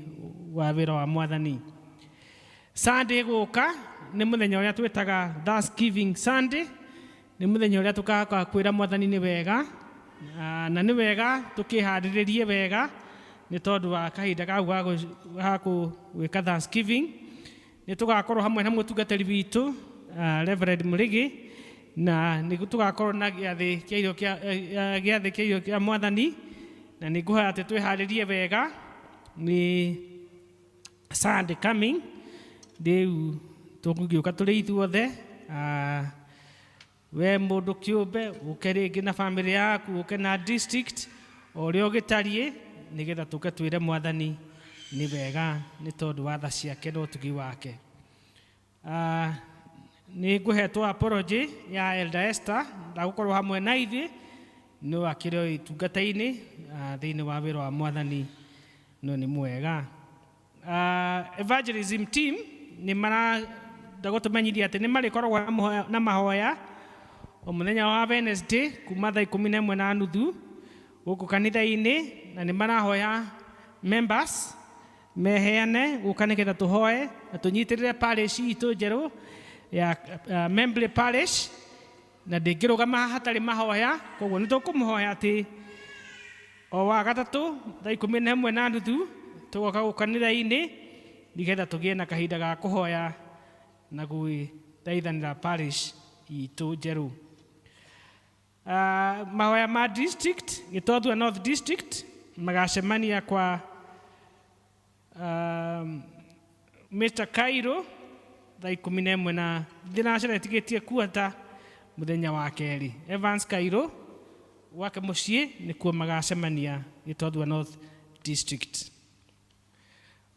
wa wĩra wa Mwathani. Sunday gũka nĩ mũthenya ũrĩa twĩtaga Thanksgiving Sunday. Nĩ mũthenya ũrĩa tũkaga kwĩra Mwathani nĩ wega na nĩ wega tũkĩharĩrĩrie wega nĩ tondũ wa kahinda kau ga gwĩka Thanksgiving. Nĩ tũgakorwo hamwe na mũtungatĩri witũ Reverend Mũrĩgĩ na nĩ tũgakorwo na gĩathĩ kĩa irio kĩa Mwathani na nĩ ngũhoya atĩ twĩharĩrie wega nĩ Sunday coming. Rĩu tũgũgĩũka tũrĩ ithuothe we mũndũ kĩũmbe ũke rĩngĩ na family yaku ũke na district o ũrĩa ũgĩtariĩ nĩgetha tũke twĩre Mwathani nĩ wega nĩ tondũ wa tha ciake na ũtugi wake. nĩ ngũhetwo apology ya Elder Esther ndagũkorwo hamwe na ithuĩ nĩ wakĩrĩ itungata-inĩ thĩinĩ wa wĩra wa Mwathani no nĩ mwega. Evangelism team nĩ ndagũtũmenyithia atĩ nĩ marĩkoragwo na mahoya o mũthenya wa Wednesday kuma thaa 11:30 gũkũ kanitha-inĩ, na nĩ marahoya members meheane gũka nĩgetha tũhoe na tũnyitĩrĩre parish itũ njerũ ya Membley parish, na ndĩngĩrũgama hatarĩ mahoya, koguo nĩ tũkũmũhoya atĩ o wa gatatũ thaa 11:30 tũgoka gũkũ kanitha-inĩ nĩgetha tũgĩe na kahinda ga kũhoya na gũthaithanĩra parish itũ njerũ. Mahoya ma district Gĩtwathua North District magacemania kwa Mr. Cairo thaa 11 na thinacara ĩtigĩtie kuota mũthenya wa kerĩ. Evans Cairo gwake mũciĩ nĩkuo magacemania Gĩtwathua North District.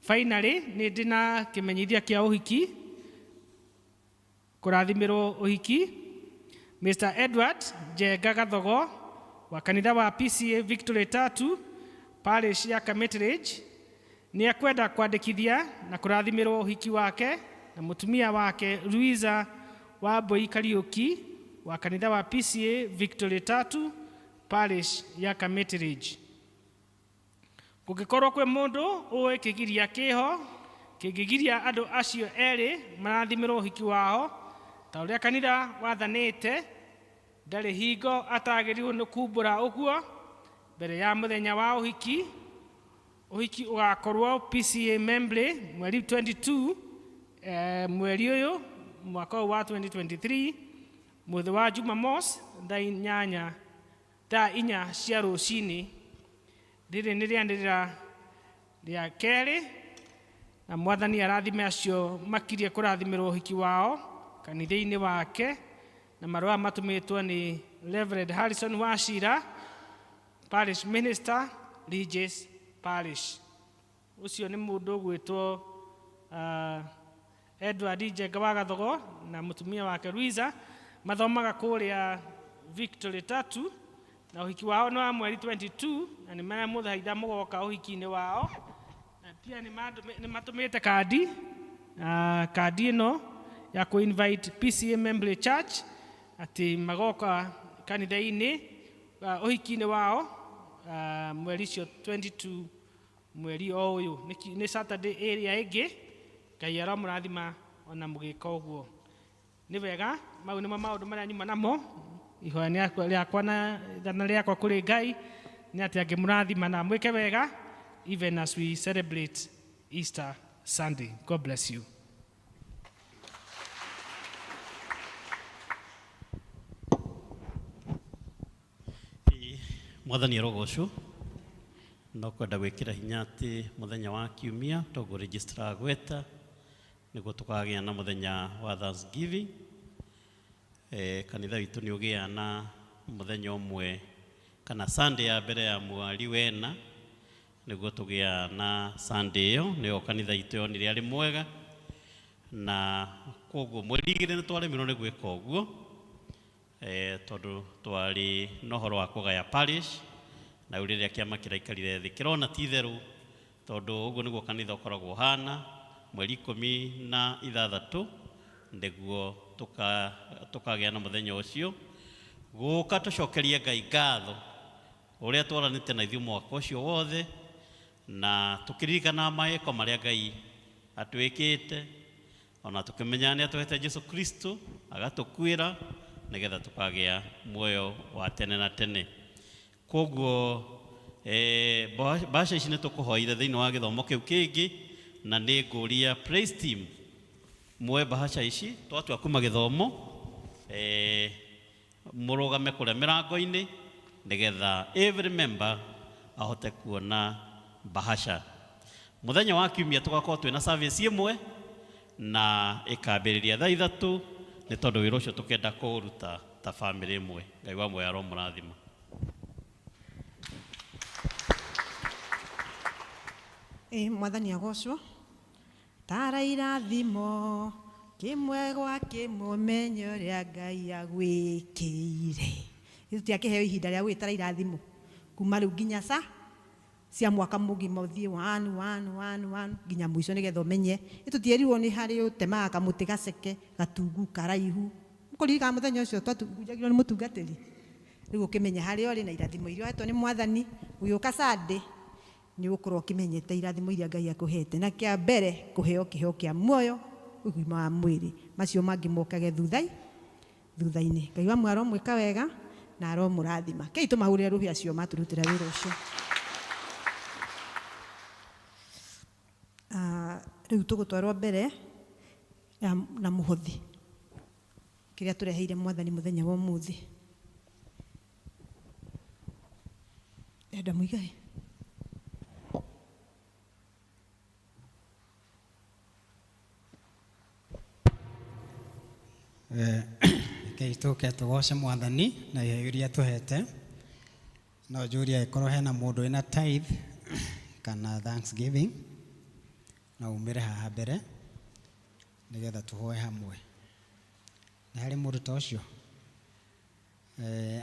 Finally, nĩ ndĩna kĩmenyithia kĩa ũhiki, kũrathimĩrwo ũhiki. Mr. Edward Njenga Gathogo wa kanitha wa PCEA Victory 3 parish ya Kametrage nĩ akwenda kwandĩkithia na kũrathimĩrwo ũhiki wake na mũtumia wake Luisa Wambui Kariuki wa kanitha wa PCEA Victory 3 parish ya Kametrage. Gũgĩkorwo kwĩ mũndũ ũĩ kĩgiria kĩho kĩngĩgiria andũ acio erĩ marathimĩrwo ũhiki wao ta ũrĩa kanitha wathanĩte, ndarĩ hingo atagĩrĩirwo nĩ kumbũra ũguo mbere ya mũthenya wa ũhiki. Ũhiki ũgakorwo PCEA Membley mweri 22 mweri ũyũ mwaka wa 2023 mũthĩ wa Jumamosi thaa 4 cia rũcinĩ. Rĩrĩ nĩ rĩanĩrĩra rĩa kerĩ na Mwathani arathime acio makirie kũrathimĩrwo ũhiki wao kanitha-inĩ wake, na marũa matũmĩtwo nĩ Reverend Harrison Wachira, Parish Minister, Regis Parish. Ũcio nĩ mũndũ ũgwĩtwo Edward Njenga wa Gathogo na mũtumia wake Luisa, mathomaga kũrĩa Victory 3, na ũhiki wao nĩ wa mweri 22, na nĩ maramũthaitha mũgoka ũhiki-inĩ wao, na pia nĩ matũmĩte kandi. Kandi ĩno ya kũ-invite PCEA Membley Church atĩ magoka kanitha-inĩ ũhiki-inĩ wao mweri cio 22 mweri o ũyũ. Nĩ Saturday ĩrĩa ĩngĩ. Ngai aramũrathima ona mũgĩka ũguo. Nĩ wega, mau nĩmo maũndũ marĩa nyuma namo. Ihoya rĩakwa na ithana rĩakwa kũrĩ Ngai nĩ atĩ angĩmũrathima na mwĩke wega even as we celebrate Easter Sunday. God bless you. Mwathani arogocwo no kwenda gwĩkĩra hinya atĩ mũthenya wa kiumia tũgũ-register gweta nĩguo tũkagĩa na mũthenya wa Thanksgiving. Kanitha witũ nĩ ũgĩa na mũthenya ũmwe kana Sunday ya mbere ya mweri wena nĩguo tũgĩa na Sunday ĩyo, nĩyo kanitha witũ yonire arĩ mwega, na koguo mweri igĩrĩ nĩ twaremirwo nĩ gwĩka ũguo tondũ twarĩ na ũhoro wa kũgaya parish, na rĩrĩa kĩama kĩraikarire thĩ kĩrona ti itherũ, tondũ ũguo nĩguo kanitha ũkoragwo ũhana. Mweri 16 nĩguo tũkagĩa na mũthenya ũcio gũka tũcokerie Ngai ngatho ũrĩa twaranĩte na ithuĩ mwaka ũcio wothe, na tũkĩririkana mawĩko marĩa Ngai atwĩkĩte, ona tũkĩmenya nĩ atũhete Jesu Kristo agatũkuĩra nĩgetha tũkagĩa muoyo wa tene na tene. Koguo mbaca ici nĩ tũkũhoire thĩinĩ wa gĩthomo kĩu kĩngĩ, na nĩ ngũria praise team muoe mbaca ici twatua kuma gĩthomo mũrũgame kũrĩa mĩrango-inĩ nĩgetha every member ahote kuona mbaca. Mũthenya wa kiumia tũgakorwo twĩna service ĩmwe na ĩkambĩrĩria thaa 3, nĩ tondũ wĩra ũcio tũkenda kũũruta ta family ĩmwe. Ngai wa muoyo aromũrathima. Mwathani agocwo. Tara irathimo Kimwegwa kimumenyo ria Ngai agwikire. Itu akiheo ihinda ria gwitara irathimo kuma riu nginya cia mwaka mugima uthie 1 nginya mwisho nigetha umenye itutierirwo ni hari utemaga kamuti gaceke gatungu karaihu mukurika muthenya ucio twatungujagirwo ni mutungatiri riu ukimenya hari ori na irathimo irio hetwo ni mwathani uyuka Sunday ni ukorwo ukimenyete irathimo iria Ngai akuhete na kia mbere kuheo kiheo kia muoyo ugima wa mwiri macio mangi mokage thutha-ini. Ngai wa mwaro mwika wega na aro murathima kei tumahurire ruhi acio maturutira wira ucio. Riu tugutwarwo mbere na muhothi kiria tureheire mwathani muthenya wa umuthi. Enda muigai kei tuke tugoce mwathani na iheo iria tuhete. No juria ikorwo hena mundu ina tithe kana thanksgiving na umire haha mbere nigetha tuhoe hamwe. Na hari mundu ta ucio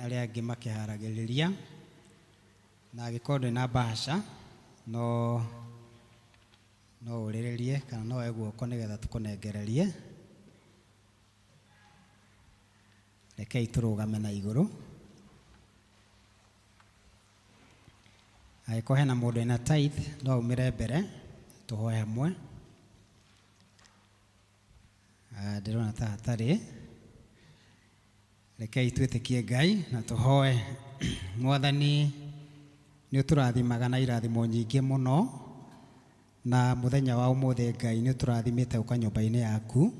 aria angi makiharagiriria na agikondo na bahasha no urirerie kana no eguoko nigetha tukunengererie. Rekei turugame na iguru. Aiko hena mundu ina tithe no umire mbere tuhoe hamwe. Ndirona ta hatari. Rekei twitikie Ngai na tuhoe. Mwathani ni uturathimaga na irathimo nyingi muno na muthenya wa umuthi Ngai ni uturathimite uka nyumba-ini yaku.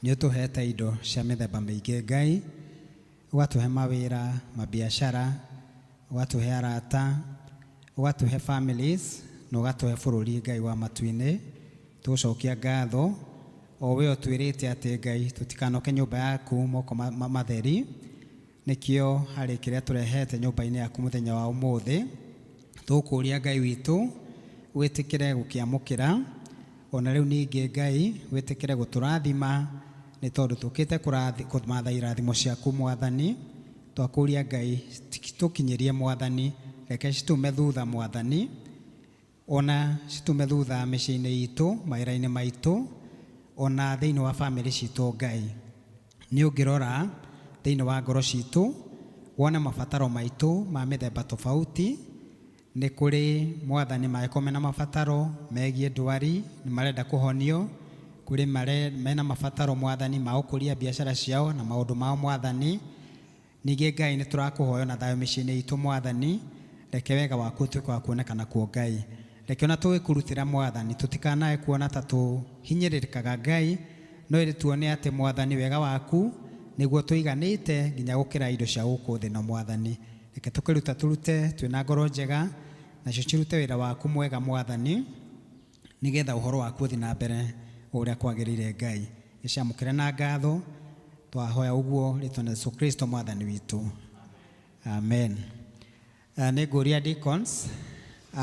Ni utuhete indo cia mithemba miingi Ngai, ugatuhe mawira, mabiashara, ugatuhe arata, ugatuhe families, na ugatuhe bururi Ngai wa matu-ini. Tucokia ngatho o we utwirite ati Ngai tutikanoke nyumba yaku moko matheri. Nikio hari kiria turehete nyumba-ini yaku muthenya wa umuthi. Tukuria Ngai witu witikire gukiamukira ona riu ningi Ngai witikire guturathima ni tondu tukite kumatha irathimo ciaku mwathani. Twakuria Ngai tukinyirie mwathani, reke citume thutha mwathani, ona citume thutha micii-ini itu, maira-ini maitu, ona thiini wa family citu Ngai. Ni ungirora thiini wa ngoro citu wona mabataro maitu ma mithemba tofauti. Ni kuri mwathani maikome na mabataro megie ndwari ni marenda kuhonio, kuri mena mabataro mwathani ma ukuria biashara ciao na maundu mao mwathani. Ningi Ngai ni turakuhoya na thayo micii-ini itu mwathani. Reke wega waku tuike wa kuonekana kuo Ngai. Reke ona tugikurutira mwathani tutikanae kuona ta tuhinyiririkaga Ngai, no iri tuone ati mwathani wega waku niguo tuiganite nginya gukira indo cia guku thi no mwathani. Reke tukiruta turute twina ngoro njega na cio cirute wira waku mwega mwathani, nigetha uhoro waku uthi na mbere uria kwagirire Ngai. Icamukire na ngatho twahoya uguo ritwa na Yesu Kristo mwathani witu, amen. Ni nguria deacons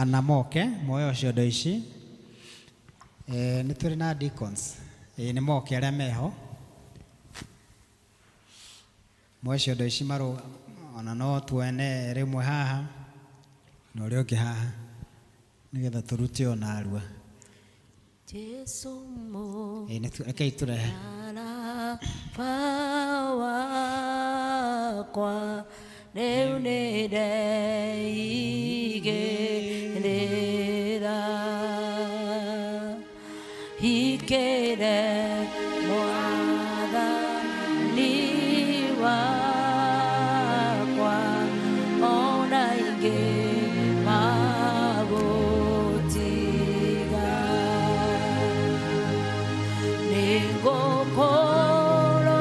na moke moyo ciondo ici. Ni turi na deacons ni moke aria meho moyo ciondo ici maru ona no tuene rimwe haha no ri ungi haha nigetha turute ona arua. Jesu mo Rekei turehe wakwa rĩu nĩndeigĩrĩra hingĩre mwathani wakwa ona ingĩmagũtiga nĩngũkorwo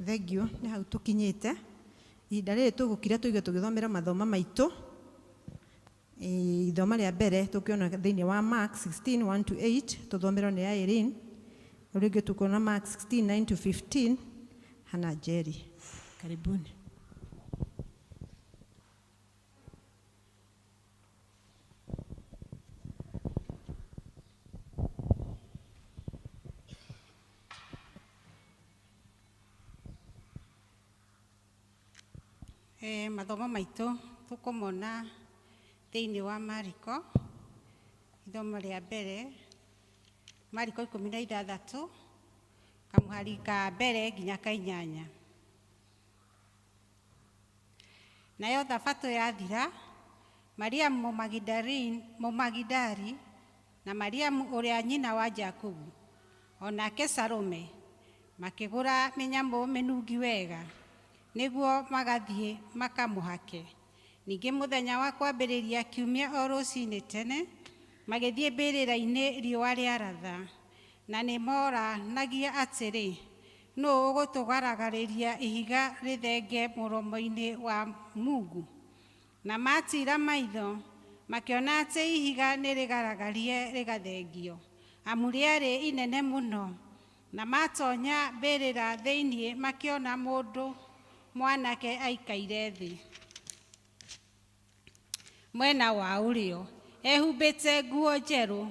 Thengio nĩ hau tũkinyĩte. Ihinda rĩrĩ tũgũkira tũige tũgĩthomera mathoma maitũ. Ithoma rĩa mbere tũkĩona thĩinĩ wa Mark 16:1-8 tũthomerwo nĩ Irene. Rĩngĩ tũkuona Mark 16:9-15 Hana Jerry. Karibuni. Mathomo maitũ tũkũmona thĩinĩ wa Mariko, ithomo rĩa mbere, Mariko 16 kamũhari ka mbere nginya ka 8. Nayo thabatũ yathira, Mariamu Magidali na Mariamu ũrĩa nyina wa Jakubu, onake Salome, makĩgũra mĩnyamũ mĩnungi wega, nĩguo magathiĩ makamũhake. Ningĩ mũthenya wa kwambĩrĩria kiumia o rũcinĩ tene, magĩthiĩ mbĩrĩra-inĩ riũa rĩaratha, na nĩ moranagia atĩrĩ, nũũ ũgũtũgaragĩria ihiga rĩthenge mũromo-inĩ wa Mungu. Na matira maitho, makĩona atĩ ihiga nĩ rĩgaragarie rĩgathengio, amu rĩarĩ inene mũno. Na matonya mbĩrĩra thĩinĩ makĩona mũndũ mwanake aikaire thĩ mwena wa ũrĩo, ehumbĩte nguo njerũ,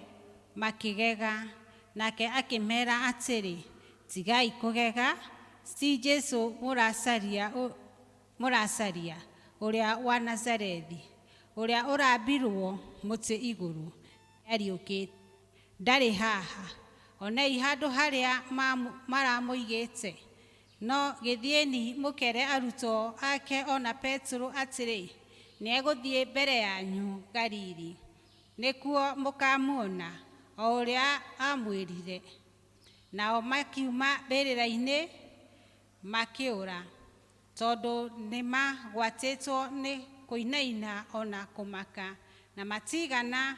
makĩgega. Nake akĩmera atĩrĩ, tigai kũgega, ti Jesũ mũracaria, ũrĩa wa Nazarethi, ũrĩa ũrambirwo mũtĩ igũrũ. Ariũkĩte, ndarĩ haha, onei handũ harĩa maramũigĩte. No gĩthiĩni mũkere arutwo ake ona Petro atĩrĩ, nĩegũthiĩ mbere yanyu Galili, nĩkuo mũkamuona o ũrĩa amwĩrire. Nao makiuma mbĩrĩra-inĩ makĩũra, tondũ nĩmagwatĩtwo nĩ kũinaina ona kũmaka, na matigana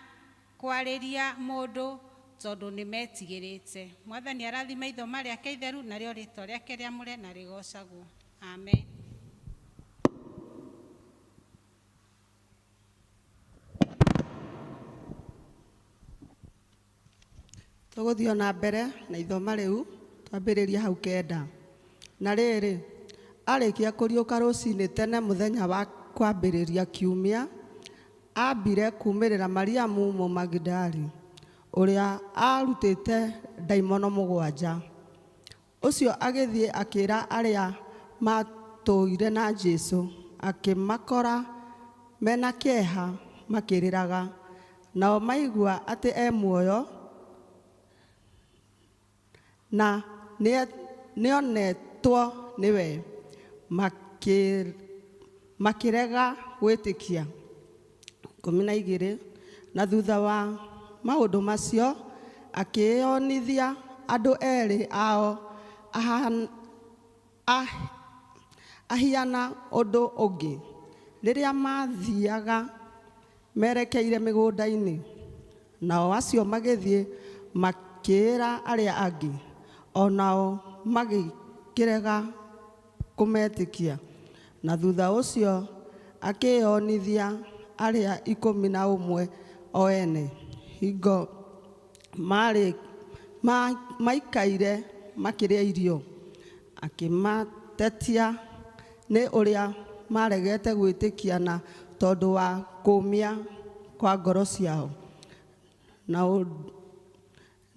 kwarĩria mũndũ tondũ nĩmetigĩrĩte. Mwathani arathime ithoma rĩake itheru, narĩo rĩĩtwa rĩake rĩamũre na rĩgocagwo. Amen. Tũgũthiĩ na mbere na ithoma rĩu, twambĩrĩria hau 9. Na rĩrĩ, arĩkia kũriũka rũcinĩ tene mũthenya wa kwambĩrĩria kiumia, ambire kumĩrĩra Mariamu Mũmagidali, ũrĩa arutĩte ndaimono 7. Ũcio agĩthiĩ akĩra arĩa matũire na Jesũ, akĩmakora mena kĩeha makĩrĩraga. Nao maigua atĩ e muoyo na nĩonetwo nĩwe, makĩrega gwĩtĩkia. 12. Na thutha wa maũndũ macio akĩonithia andũ erĩ ao ahiana ũndũ ũngĩ. Rĩrĩa mathiaga merekeire mĩgũnda-inĩ, nao acio magĩthiĩ makĩĩra arĩa angĩ, o nao magĩkĩrega kũmetĩkia. Na thutha ũcio akĩonithia arĩa 11 o ene, hingo maikaire makĩrĩa irio. Akĩmatetia nĩ ũrĩa maregete gwĩtĩkia na tondũ wa kũũmia kwa ngoro ciao. Na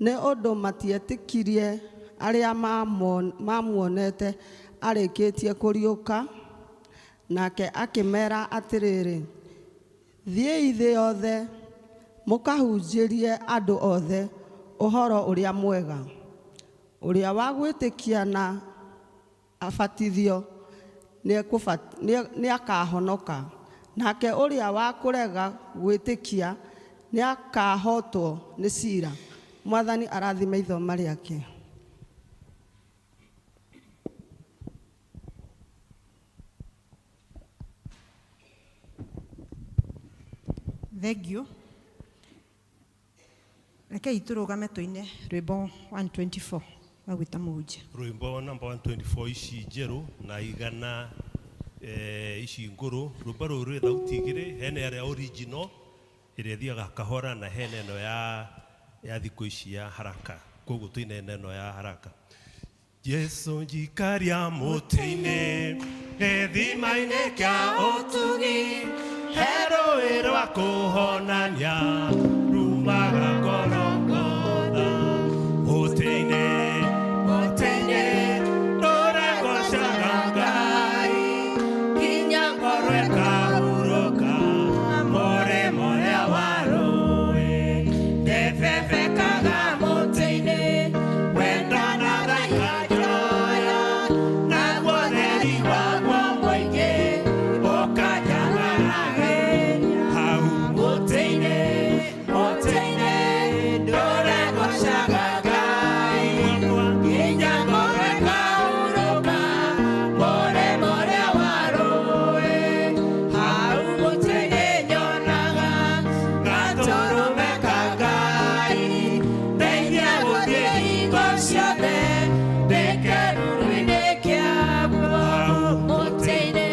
nĩ ũndũ matietĩkirie arĩa mamuonete arĩkĩtie kũriũka. Nake akĩmera atĩrĩrĩ, thiĩi thĩ yothe mũkahunjĩrie andũ othe ũhoro ũrĩa mwega. Ũrĩa wa gwĩtĩkia na abatithio nĩakahonoka. Nake ũrĩa wa kũrega gwĩtĩkia nĩakahotwo nĩ ciira. Mwathani arathime ithoma rĩake. Thengio. Rekei tũrũgame tũine rwĩmbo 124. wagwita muja rwimbo number 124 ici njeru na igana ici nguru rwimbo ruru rwi thauti igiri hene ya original ire thiaga kahora na hene no ya thikũ ici ya haraka koguo tuine neno ya haraka. Yesu njikaria mũtĩ-inĩ gĩthima-inĩ kĩa ũtugi herũĩ rwa kũhonania rumaga ngorongotha mũtĩ-inĩ ndũregocaga Ngai nginya ngoro ĩkahurũka mũrĩmo ũrĩa wa rũĩ ndĩbebekaga mũtĩ-inĩ wendo na thaika njoya naguo theri waguo mũingĩ ũkanjagarageria hau mũtĩ-inĩ ndũregocaga Ngai nginya ngoro ĩkahurũka mũrĩmo ũrĩa wa rũĩ hau mũtĩ-inĩ nyonaga gatũrũme ka Ngai ndeithia gũthiĩ hingo ciothe ndĩkeruru-inĩ kĩaguo mũtĩ-inĩ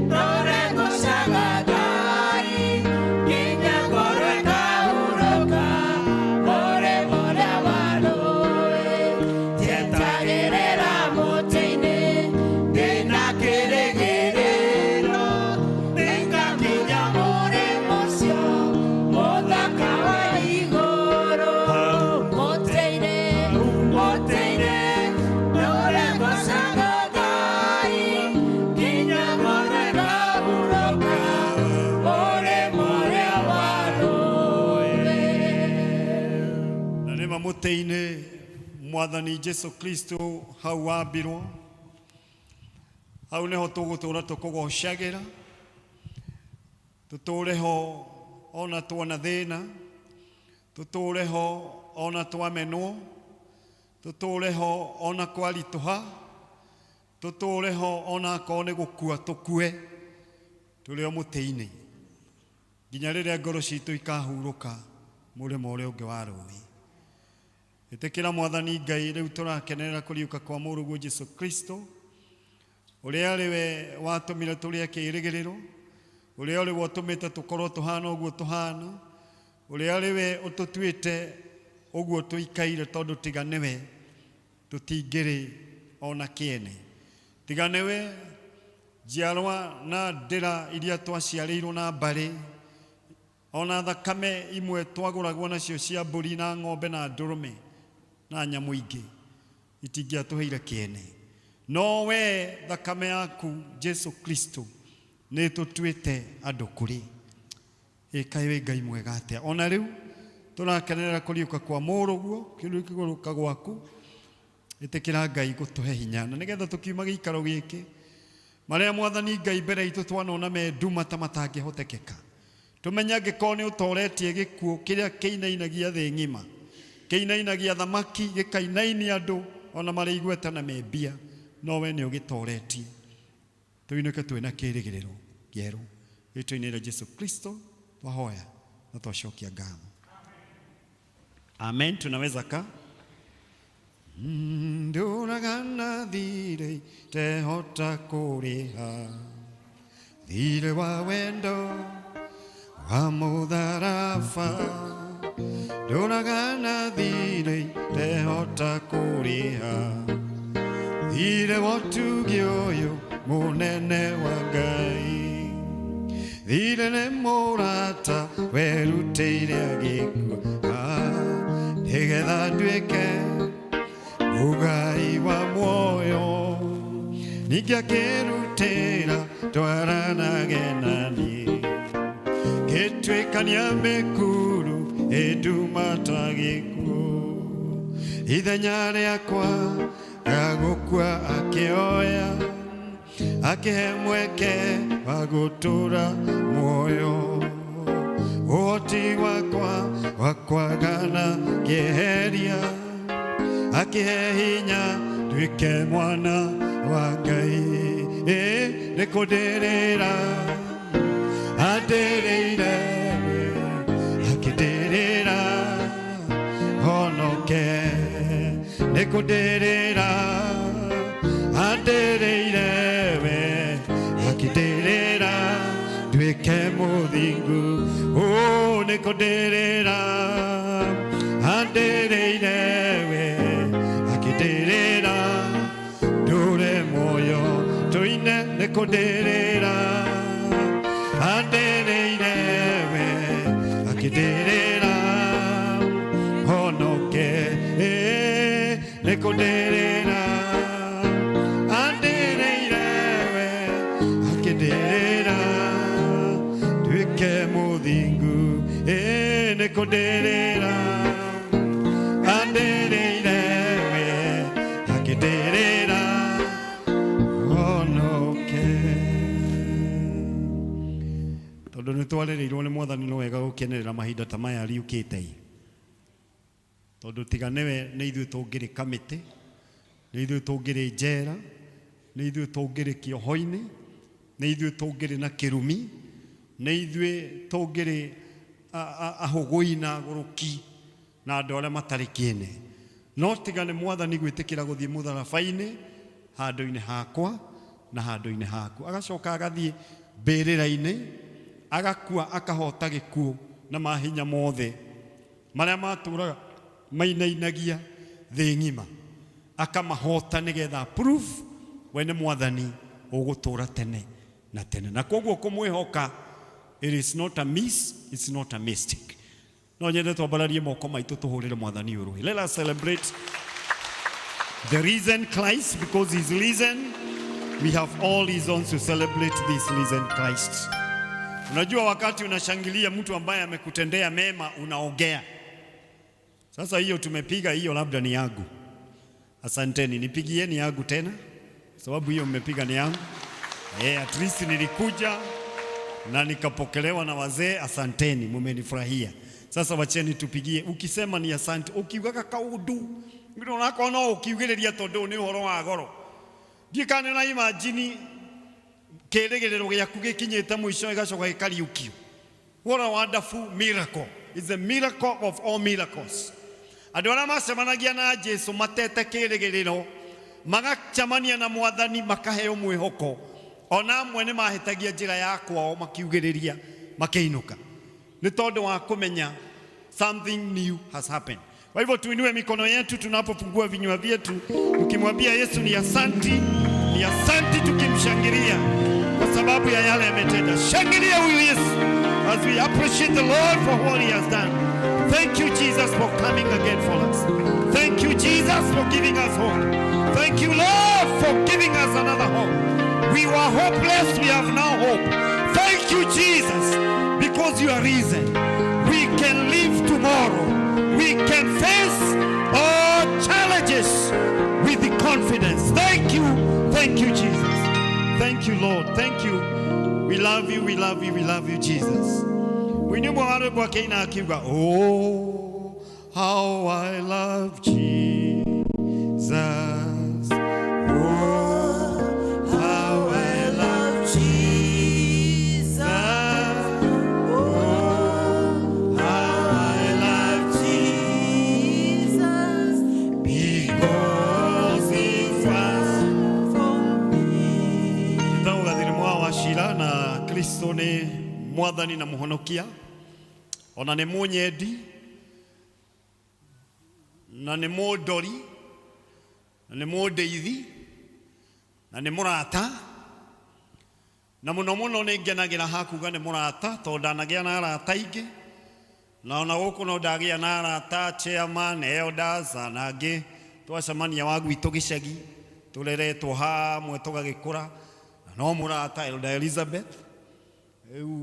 ndũregocaga Ngai nginya ngoro ĩkahurũka mũrĩmo ũrĩa wa rũĩ njetagĩrĩra mũtĩ-inĩ ndĩna kĩrĩgĩrĩro ndĩgakinya mũrĩmo ũcio mũthaka wa igũrũ mũtĩ-inĩ ndũregocaga Ngai nginya ngoro ĩkahurũka mũrĩmo ũrĩa wa rũĩ. Na nĩma mũtĩ-inĩ Mwathani Jesu Kristo hau wambirwo hau nĩho tũgũtũra tũkũgocagĩra tũtũre ho ona tuona thĩna tũtũre ho ona twamenwo tũtũre ho ona kwaritũha tũtũre ho ona akorwo nĩ gũkua tũkue tũrĩ o mũtĩ-inĩ nginya rĩrĩa ngoro citũ ikahurũka mũrĩmo ũrĩa ũngĩ wa rũĩ. Ĩtĩkĩra Mwathani Ngai rĩu tũrakenerera kũriũka kwa mũrũguo Jesu Kristo ũrĩa arĩ we watũmire tũrĩe kĩĩrĩgĩrĩro ũrĩa ũrĩ we ũtũmĩte tũkorwo tũhana ũguo tũhana ũrĩa arĩ we ũtũtuĩte ũguo tũikaire tondũ tiga nĩwe tũtingĩrĩ ona kĩene tiga nĩwe njiarwa na ndĩra iria twaciarĩirwo na mbarĩ ona thakame imwe twagũragwo nacio cia mbũri na ng'ombe na ndũrũme na nyamũ ingĩ itingĩatũheire kĩene no we thakame yaku Jesu Kristo nĩ tũtuĩte andũ kũrĩ ĩkaĩ wĩ Ngai mwega atĩa. Ona rĩu tũrakenerera kũriũka kwa mũrũguo kũriũka gwaku ĩtĩkĩra Ngai gũtũhe hinya na nĩgetha tũkiuma gĩikaro gĩkĩ marĩa Mwathani Ngai mbere itũ twanona me nduma ta matangĩhotekeka tũmenya angĩkorwo nĩ ũtoretie gĩkuũ kĩrĩa kĩinainagia thĩ ng'ima kĩinainagia thamaki gĩkainainia andũ ona marĩ igweta na membia no we nĩ ũgĩtoretie tũinũke twĩna kĩĩrĩgĩrĩro kĩerũ rĩtwa-inĩ rĩa Jesu Kristo twahoya na twacokia ngatho. Amen. Tunaweza ka ndũragana thirĩ tehota kũrĩha thirĩ wa wendo wa mũtharaba ndũragana thirĩ tehota kũrĩha thirĩ wa ũtugi ũyũ mũnene wa Ngai thirĩ nĩ mũrata werutĩire agĩkua nĩgetha nduĩke mũgai wa muoyo ningĩ akĩrutĩra twaranage naniĩ gĩtuĩkania mĩkuru ĩnduma ta gĩkuũ ithenya rĩakwa gagũkua akĩoya akĩhe mweke wa gũtũra muoyo ũhoti wakwa wa kwagana kĩeheria akĩhe hinya nduĩke mwana wa Ngai nĩ kũndĩrĩra andĩrĩire akĩndĩrĩra honoke nikudirira andereire we akidirira duike muthingu oh nikudirira andereire we akidirira dure moyo tuine nikudirira andereire we akidirira honoke nikudirira andereire we akidirira duike muthingu nikudirira andereire we akidirira honoke tondu nitwarereirwo ni mwathani no wega gukenerera mahinda ta maya riukite tondu tiga niwe ni ithuĩ tũngĩrĩ kamĩtĩ ni ithuĩ tũngĩrĩ njera ni ithuĩ tũngĩrĩ kĩoho-inĩ ni ithuĩ tũngĩrĩ na kĩrumi ni ithuĩ tũngĩrĩ ahũgũi na agũrũki na andũ arĩa matarĩ kĩene no tiga nĩ mwathani gwĩtĩkĩra gũthiĩ mũtharaba-inĩ handũ-inĩ hakwa na handũ-inĩ haku agacoka agathiĩ mbĩrĩra-inĩ agakua akahota gĩkuũ na mahinya mothe marĩa matũraga mainainagia thĩ ng'ima akamahota nĩgetha proof we nĩ mwathani ũgũtũra tene na tene na koguo kũmwĩhoka it is not a miss, it's not a mistake no nyende twambararie moko maitũ tũhũrĩre mwathani ũrũi. Let us celebrate the risen Christ because he's risen. We have all reasons to celebrate this risen Christ. Unajua wakati unashangilia mtu ambaye amekutendea mema unaongea. Sasa hiyo tumepiga hiyo labda ni yangu. Asanteni, nipigieni yangu tena. Sababu hiyo mmepiga ni yangu. At least nilikuja na nikapokelewa na wazee, asanteni, mumenifurahia. Sasa wacheni tupigie. Ukisema ni asante, ukiugaga kaudu. Ndio nako no ukiugereria tondu ni uhoro wa goro. Ndikane na imagine keregerero gyaku gikinyite mwisho igacoka gikariukio. What a wonderful miracle. It's a miracle of all miracles. Andũ arĩa macemanagia na Jesu matete kĩrĩgĩrĩro magacemania na mwathani makaheo mwĩhoko ona amwe nĩ mahĩtagia njĩra ya kwao makiugĩrĩria makĩinũka nĩ tondũ wa kũmenya something new has happened. Kwa hivyo tuinue mikono yetu tunapofungua vinywa vyetu tukimwambia Yesu ni asanti tukimshangilia kwa sababu ya yale ametenda. Shangilia huyu Yesu as we appreciate the Lord for what he has done. Thank you, Jesus, for coming again for us. Thank you, Jesus, for giving us hope. Thank you, Lord, for giving us another hope. We were hopeless, we have now hope. Thank you, Jesus, because you are risen. We can live tomorrow. We can face all challenges with the confidence. Thank you, Jesus. Thank you, Lord. Thank you. We love you, we love you, we love you, Jesus. We knew what came out. Oh, how I love Jesus. Oh, how I love Jesus. Oh, how I love Jesus. Because he was for me. Então, gadirimo wa shira na Kristo ni mwathani na muhonokia ona nĩ mũnyendi na nĩ mũndori na nĩ mũndeithi na nĩ mũrata na mũno mũno nĩ ngenagĩra hakuga nĩ mũrata tondũ ndanagĩa na arata aingĩ na ona gũkũ no ndagĩa na arata chairman elders na angĩ twacemania wa gwitũ gĩcagi tũreretwo hamwe tũgagĩkũra no mũrata Elder Elizabeth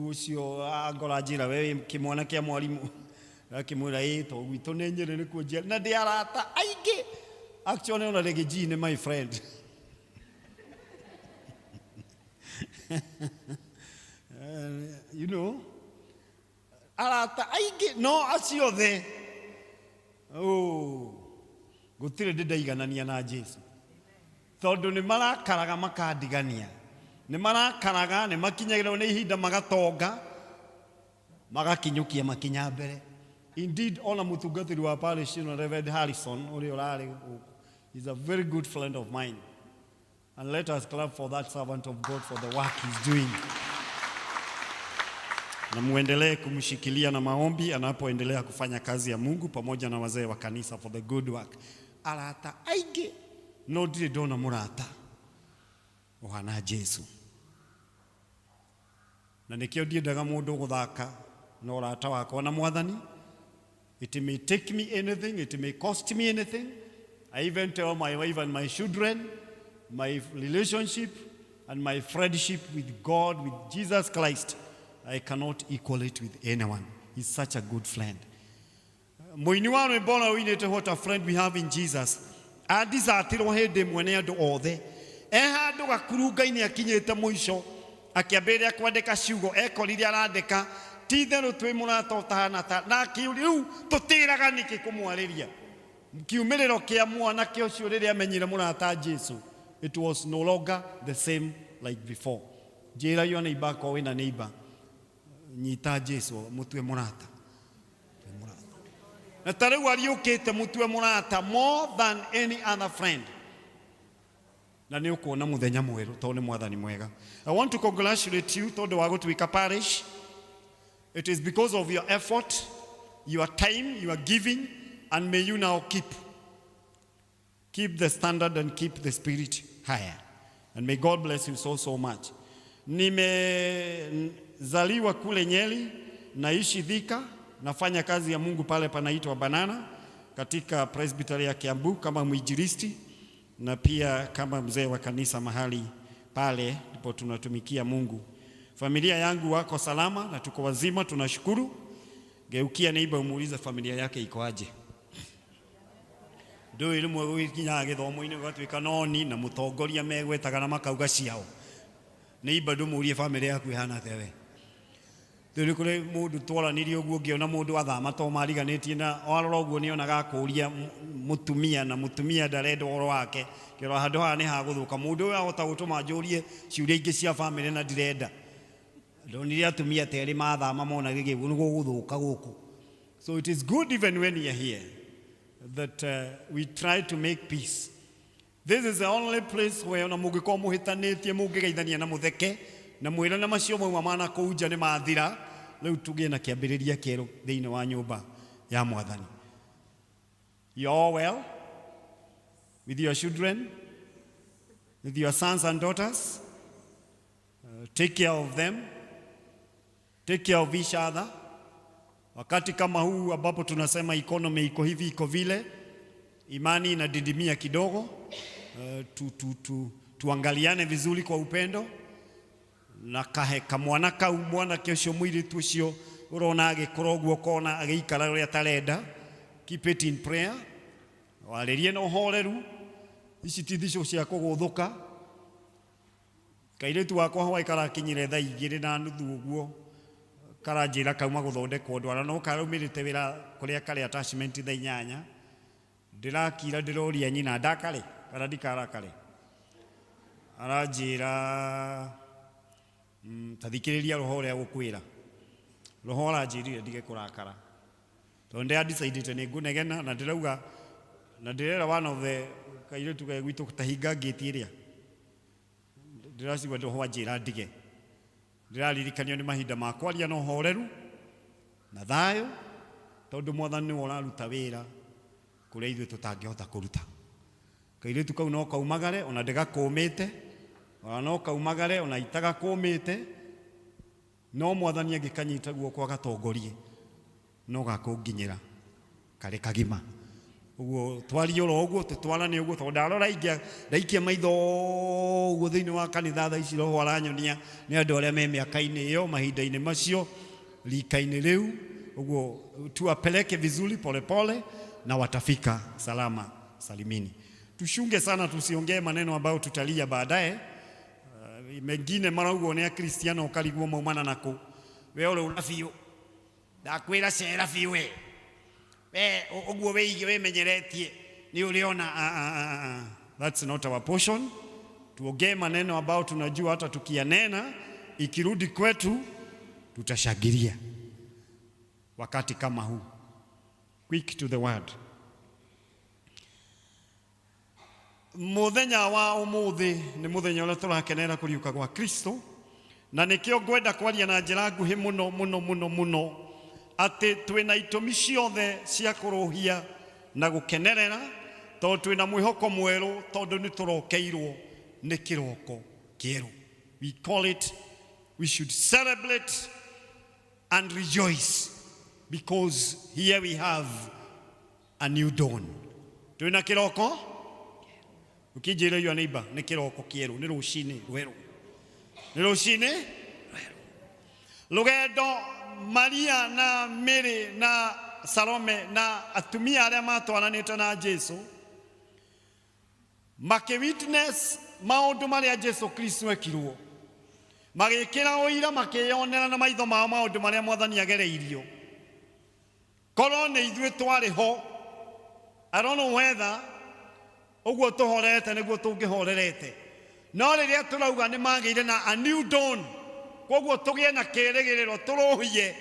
ucio agora njira we kimwana kia mwalimu akimwira to gwitũ nĩ Nyĩrĩ nĩ kuo njĩra na ndĩ arata aingĩ actually ona Reggie nĩ my friend you know arata aingĩ no acio the gũtirĩ ndĩndaiganania na Jesu tondũ nĩ marakaraga makandigania nĩ marakaraga nĩ makinyagĩrwo nĩ ihinda magatonga magakinyũkia makinya mbere. Indeed ona mũtungatĩri wa parish Reverend Harrison ũrĩa ũrarĩ He's a very good friend of mine. And let us clap for that servant of God for the work he's doing. Na muendelee kumshikilia na maombi anapoendelea kufanya kazi ya Mungu pamoja na wazee wa kanisa for the good work. Arata aige no dire dona murata ohana Jesu. Na nikio ndiendaga mundu guthaka no rata wakwa na Mwathani. It may take me anything, it may cost me anything. I even tell my wife and my children, my relationship and my friendship with God, with Jesus Christ, I cannot equal it with anyone. He's such a good friend. Moini wano mbona winete what a friend we have in Jesus. Adizatiro hede mwene andu othe. Handu gakuruga-ini akinyite muico akiambĩrĩria kwandĩka ciugo ekorire arandĩka ti itherũ twĩ mũrata ũtahana ta na rĩu tũtĩraga nĩkĩ kũmwarĩria kiumĩrĩro kĩa mwanake ũcio rĩrĩa amenyire mũrata Jesu. It was no longer the same like before. Njĩra yo neighbor akwa wĩna neighbor nyita Jesu mũtue mũrata. Na ta rĩu ariũkĩte mũtue mũrata more than any other friend. Na nĩ ũkuona mũthenya mwerũ tondũ nĩ Mwathani mwega. I want to congratulate you tondũ wa gũtuĩka parish. It is because of your effort, your time, your giving, and may you now keep the standard and keep the spirit higher. And may God bless you so much. Nimezaliwa kule Nyeri, naishi Thika, nafanya kazi ya Mungu pale panaitwa Banana katika presbytery ya Kiambu kama mwinjilisti na pia kama mzee wa kanisa mahali pale ndipo tunatumikia Mungu. Familia yangu wako salama na tuko wazima, tunashukuru. Geukia neighbor umuulize familia yake iko aje. Ndio ile mwe kinya githomo-ini gwatuika noni na mutongoria megwetaga na makauga ciao. Neighbor ndumuurie familia yaku ihana tewe. Ndio kule mundu twaranirie uguo ngiona mundu athama to mariganitie na warora uguo nionaga kuuria mutumia na mutumia ndarenda oro wake kiro handu ha ni ha guthuka mundu uyu ahota gutuma njurie ciuria ingi cia family na ndirenda ndonire atumia teri mathama mona gigibu ni guguthuka guku. So it is good even when you are here that we try to make peace. This is the only place where na mugiko muhitanitie mugigeithania na mutheke na mwira na macio mwa mana kuja ni mathira riu tugie na kiambiriria kieru thiini wa nyumba ya Mwathani. You all well with your children, with your sons and daughters? Take care of them, take care of each other. Wakati kama huu ambapo tunasema economy iko hivi iko vile, imani inadidimia kidogo, tuangaliane vizuri kwa upendo. Na kahe kamwana kau mwana kesho mwiri tucio urona agikorogwo kona agiikara ria tarenda. Keep it in prayer. Walerie no horeru ici tithico cia kuguthuka. Kairitu wakwa hwa ikara kinyire thaa 2:30 uguo karanjira kauma guthondekwo ndwara no karumirite wira kuria kari attachment thaa 8 ndirakira ndiroria nyina ndakare kana ndikarakare aranjira tathikiriria roho ria gukwira roho aranjirire ndige kurakara tonde adicidete ni ngunegena na ndirauga na ndirera one of the kairitu ga gwitu tahinga ngiti iria ndiracigwa roho anjira ndige ndiraririkanio ni mahinda makwaria no horeru na thayo tondu Mwathani ni woraruta wira kuria ithuĩ tutangĩhota kũruta. Kairitu kau no kaumagare ona ndigakumĩte ona no kaumagare ona itaga kumĩte no Mwathani angĩkanyita guoko agatongorie no gakũnginyĩra kare kagima. Uguo twario ro uguo tutwarane uguo tondu ndarora ndaikia maitho uguo thiini wa kanitha thaa ici roho aranyonia ni andu aria me miaka-ini iyo mahinda-ini macio rika-ini riu uguo tuwapeleke vizuri pole na watafika salama salimini. Tushunge sana tusiongee maneno ambayo tutalia baadaye. Mengine maraugo ni Kristiano ukarigwo maumana nako we ule unafiyo ndakwira cera fiwe we oguo we menyeretie ni uliona. That's not our portion. Tuongee maneno ambayo tunajua hata tukianena ikirudi kwetu tutashangilia wakati kama huu. Quick to the word. muthenya wa umuthi ni muthenya uria turakenera kuriuka gwa Kristo na nikio ngwenda kwaria na njira nguhi muno ati twina itumi ciothe cia kuruhia na gukenerera tondu twina mwihoko mweru tondu ni turokeirwo ni kiroko kieru. We call it, we should celebrate and rejoice because here we have a new dawn. Twina kiroko ukijira your neighbor ni kiroko kieru ni rucini rweru ni rucini rweru. Lugendo Maria na Mary na Salome na atumia aria matwaranite na Jesu witness maundu maria Jesu Kristo ekirwo magikira oira makiyonera na maitho mao maundu maria Mwathani agereirio korwo ni ithuĩ twari ho. I don't know whether uguo tuhorete niguo tungihorerete no riria turauga ni magire na a new dawn koguo tugie na kirigiriro turuhie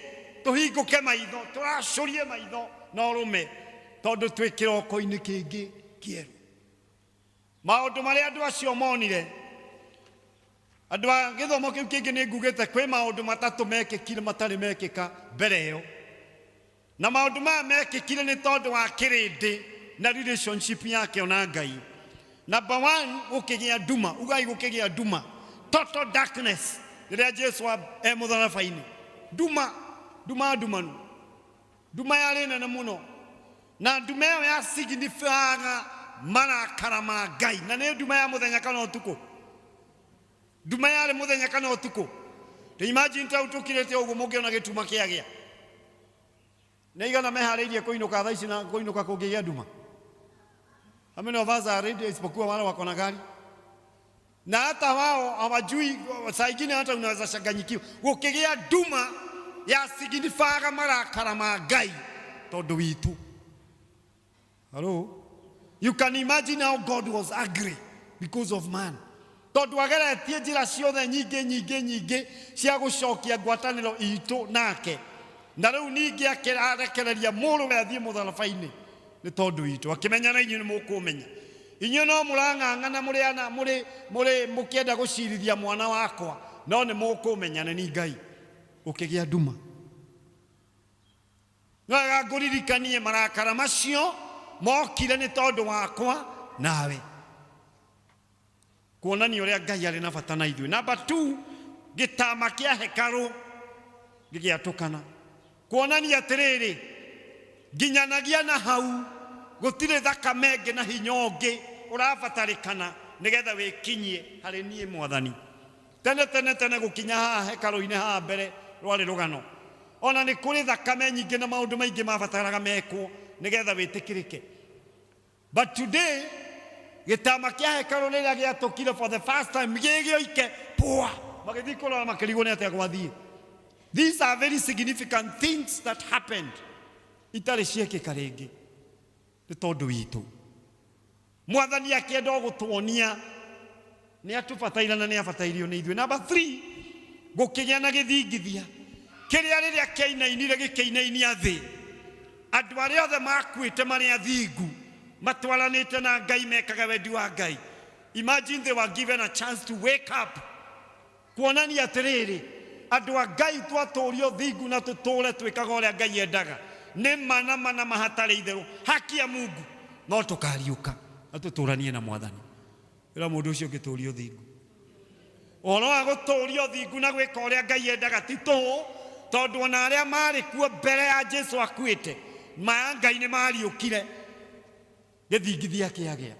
tuhinguke maitho turacurie maitho no rume tondu twi kiroko-ini kingi kieru. Maundu maria andu acio monire andu a githomo kiu kingi ni ngugite kwi maundu matatu mekikire matari mekika mbere iyo na maundu maya mekikire ni tondu wa kirindi na relationship yake ona Ngai. Number 1 gukigia nduma ugai gukigia nduma total darkness riria Jesu mutharabaini nduma yari nene muno na nduma iyo ya signifiaga marakara ma Ngai na ni nduma ya muthenya kana utuku nduma yari muthenya kana utuku. Imagine ta utukirete uguo mungiona gituma kiagia na igana mehariirie kuinuka thaa ici na kuinuka kungigia nduma. How many of us are ready isipokuwa wale wako na gari? Na hata wao hawajui, saa ingine hata unaweza changanyikiwa. Ukigia nduma ya signifiaga marakara ma Ngai tondu witu. Hello? You can imagine how God was angry because of man. Tondu ageretie njira ciothe nyingi cia gucokia ngwataniro itu nake. Na riu ningi akirarekereria murume athie mutharabaini ni tondu witu akimenya na inyu ni mukumenya inyu no murang'ang'ana muri mukienda gucirithia mwana wakwa no ni mukumenya ni Ngai ukigia nduma. Ngaga nguririkanie marakara macio mokire ni tondu wakwa nawe kuonania uria Ngai ari na bata na ithuĩ. Number 2 gitama kia hekaru gigiatukana kuonania atiriri ginyanagia na hau gutire thakame ngi na hinyongi urabatarikana nigetha wikinyie hari nie Mwathani. Tene gukinya haha hekaru-ini haha mbere rwari rugano ona ni kuri thakame nyingi na maundu maingi mabataraga mekwo nigetha witikirike. But today gitama kia hekaru riria giatukire for the first time gigioike poa magithi kurora makirigwo ni atia gwathie. These are very significant things that happened. Itari ciekika ringi ni tondu witu. Mwathani akienda gutuonia ni atubataira na ni abatairio ni ithuĩ. Number 3 gukigia na githingithia kiria riria kiainainire gikiinainia thi andu aria othe makuite mari athingu matwaranite na Ngai mekaga wendi wa Ngai. Imagine they were given a chance to wake up kuonania atiriri andu a Ngai twaturio thingu na tuture twikaga uria Ngai endaga ni mana mahatari itheru haki ya Mungu no tukariuka atuturanie na Mwathani. Ira mundu ucio ngiturio thingu oro aguturio thingu na gwika uria Ngai endaga tito tondu ona aria mari kuo mbere ya Jesu akuite ma Ngai ni mariukire githingithia kiagia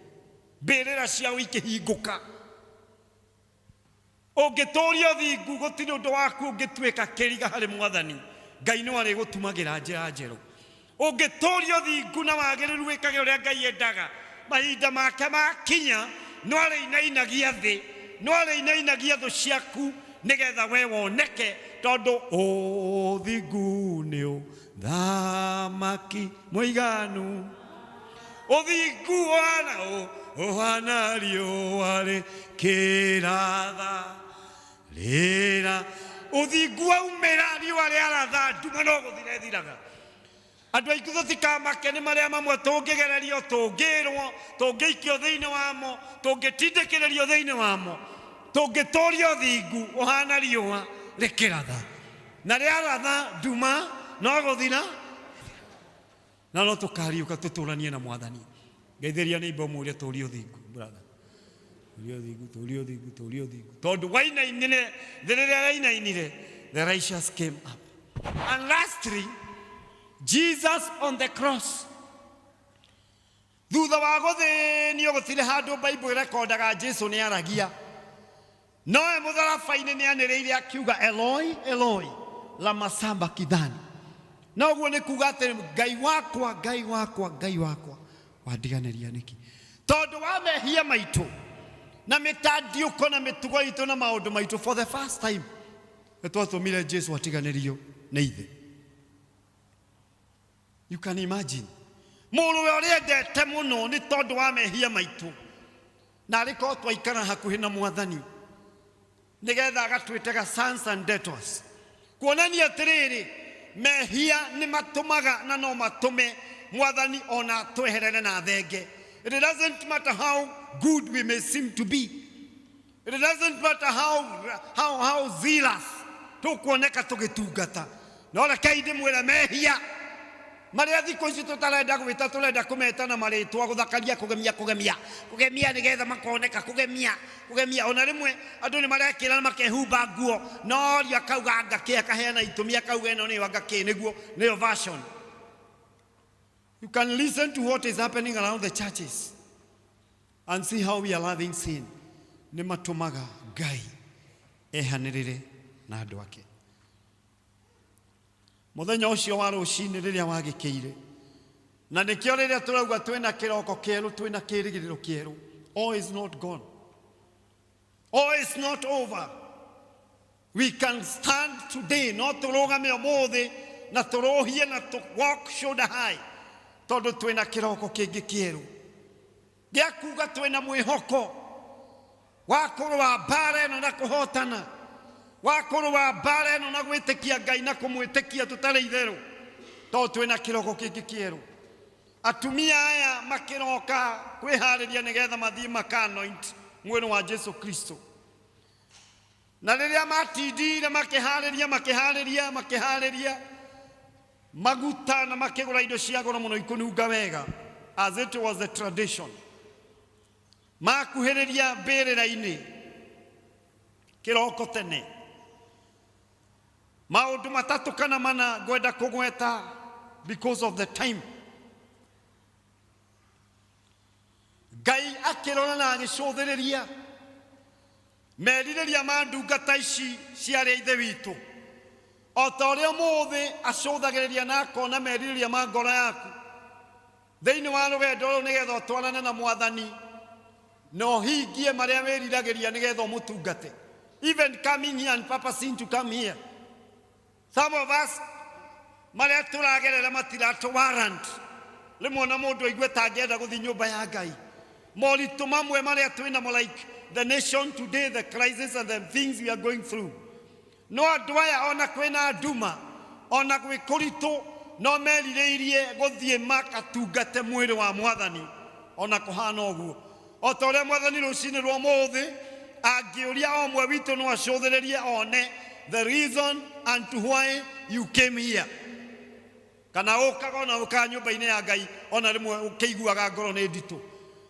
mbirira ciao ikihinguka. Ungiturio thingu gutiri undu waku ungituika kiriga hari Mwathani. Ngai no ari gutumagira njira njeru. Ungiturio thingu na wagiriru wikage uria Ngai endaga mahinda make makinya no ari inainagia thi no ari inainagia thu ciaku nigetha we woneke tondu thingu ni uthamaki muiganu uthingu wana ohana riũa rĩkĩratha rĩra uthingu waumĩra riũa rĩaratha nduma no gũthira ĩthiraga Andũ aingĩ tũtikamake nĩ marĩa mamwe tũngĩgererio, tũngĩrwo, tũngĩikio thĩinĩ wamo, tũngĩtindĩkĩrĩrio thĩinĩ wamo, tũngĩtũrio thingu ũhana riũa rĩkĩratha. Na rĩaratha nduma no gũthira, na no tũkariũka tũtũranie na Mwathani. Geithĩria neighbor mũũrie tũrio thingu, brother. Tũrio thingu. Tondũ wainainire, rĩrĩa wainainire, the righteous came up. And lastly, Jesus on the cross. Thutha wa gũthĩnio gũtirĩ handũ Bible ĩrekondaga Jesu nĩ aragia. Noe mũtharabai-inĩ nĩ anĩrĩire akiuga Eloi, Eloi, lama sabakithani. Na ũguo nĩ kuuga atĩ Ngai wakwa, Ngai wakwa, Ngai wakwa, wandiganĩria nĩkĩ? Tondũ wa mehia maitũ na mĩtandiũko na mĩtugo itũ na maũndũ maitũ, for the first time nĩ twatũmire Jesu atiganĩrio nĩ ithe. You can imagine. Mũrũwe ũrĩa endete mũno nĩ tondũ wa mehia maitũ na arĩkorwo twaikara hakuhĩ na Mwathani nĩgetha agatwĩtega sons and daughters, kuonania atĩrĩrĩ, mehia nĩ matũmaga na no matũme Mwathani ona tweherere na thenge. It doesn't matter how good we may seem to be. It doesn't matter how zealous tũkuoneka tũgĩtungata. No rekei ndĩmwĩre mehia marĩa thikũ ici tũtarenda gwĩta, tũrenda kũmeta na marĩtwa, gũthakaria, kũgemia nĩgetha makoneka, kũgemia. Ona rĩmwe andũ nĩ marekĩra na makehumba nguo, no ria kauga ngakĩ, akaheana itũmi akauga ĩno nĩyo ngakĩ, nĩyo version. You can listen to what is happening around the churches and see how we are loving sin. Nĩ matũmaga Ngai ehanĩrĩre na andũ ake. Mũthenya ũcio wa rũcinĩ rĩrĩa wagĩkĩire, na nĩkĩo rĩrĩa tũrauga twĩna kĩroko kĩerũ, twĩna kĩĩrĩgĩrĩro kĩerũ. All is not gone. All is not over. We can stand today, no tũrũgame ũmũthĩ na tũrũhie na walk shoulder high, tondũ twĩna kĩroko kĩngĩ kĩerũ gĩa kuuga twĩna mwĩhoko wa kũrũa mbara ĩno na kũhotana, wa kũrũa mbara ĩno na gwĩtĩkia Ngai na kũmwĩtĩkia tũtarĩ itherũ, tondũ twĩna kĩroko kĩngĩ kĩerũ. Atumia aya makĩroka kwĩharĩria nĩgetha mathiĩ makanoint mwĩrĩ wa Jesu Kristo. Na rĩrĩa matindire makĩharĩria maguta na makĩgũra indo cia goro mũno ikũnunga wega, as it was the tradition, makuhĩrĩria mbĩrĩra-inĩ kĩroko tene. Maũndũ matatũ kana mana ngwenda kũgweta because of the time. Ngai akĩrora na agĩcũthĩrĩria merirĩria ma ndungata ici ciarĩ ithe witũ, o ta ũrĩa ũmũthĩ acũthagĩrĩria na akona merirĩria ma ngoro yaku thĩinĩ wa rũgendo rũu nĩgetha ũtwarane na Mwathani na ũhingie marĩa wĩriragĩria nĩgetha ũmũtungate. Even coming here and purposing to come here, some of us marĩa tũragerera matiratũ warrant rĩmwe na mũndũ aigue ta angĩenda gũthiĩ nyũmba ya Ngai. Moritũ mamwe marĩa twĩnamo, like the nation today, the crisis and the things we are going through. No andũ aya ona kwĩna nduma, ona gwĩ kũritũ, no merirĩirie gũthiĩ makatungate mwĩrĩ wa Mwathani ona kũhana ũguo. O ta ũrĩa Mwathani rũcinĩ rwa ũmũthĩ angĩũria o ũmwe witũ no acũthĩrĩrie one the reason and to why you came here. Kana ũkaga ona ũkaga nyũmba-inĩ ya Ngai, ona rĩmwe ũkĩiguaga ngoro nĩ nditũ,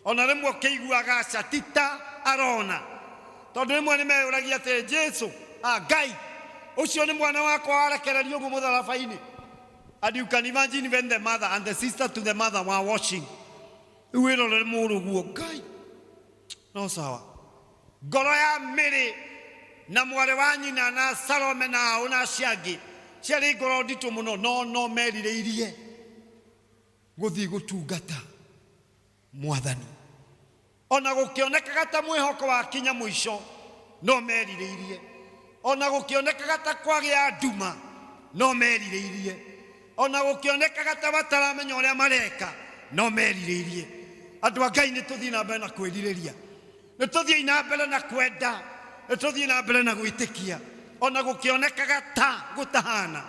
ona rĩmwe ũkĩiguaga aca tita arona, tondũ rĩmwe nĩ meyũragia atĩ Jesu, Ngai ũcio nĩ mwana wakwa warekererio ũguo mũtharaba-inĩ. And you can imagine when the mother and the sister to the mother were watching, rĩu ĩrore mũrũguo Ngai no sawa. Ngoro ya Mary na mwarĩ wa nyina na Salome na ona ciangĩ ciarĩ ngoro nditũ mũno, no merirĩirie gũthiĩ gũtungata Mwathani. Ona gũkĩonekaga ta mwĩhoko wa kinya mũico, no merirĩirie. Ona gũkĩonekaga ta kwagĩa nduma, no merirĩirie. Ona gũkĩonekaga ta bataramenya ũrĩa mareka, no merirĩirie. Andũ a Ngai nĩ tũthiĩ na mbere na kwĩrirĩria, nĩ tũthiĩ na mbere na kwenda, nĩ tũthiĩ na mbere na gwĩtĩkia. Ona gũkĩonekaga ta gũtahana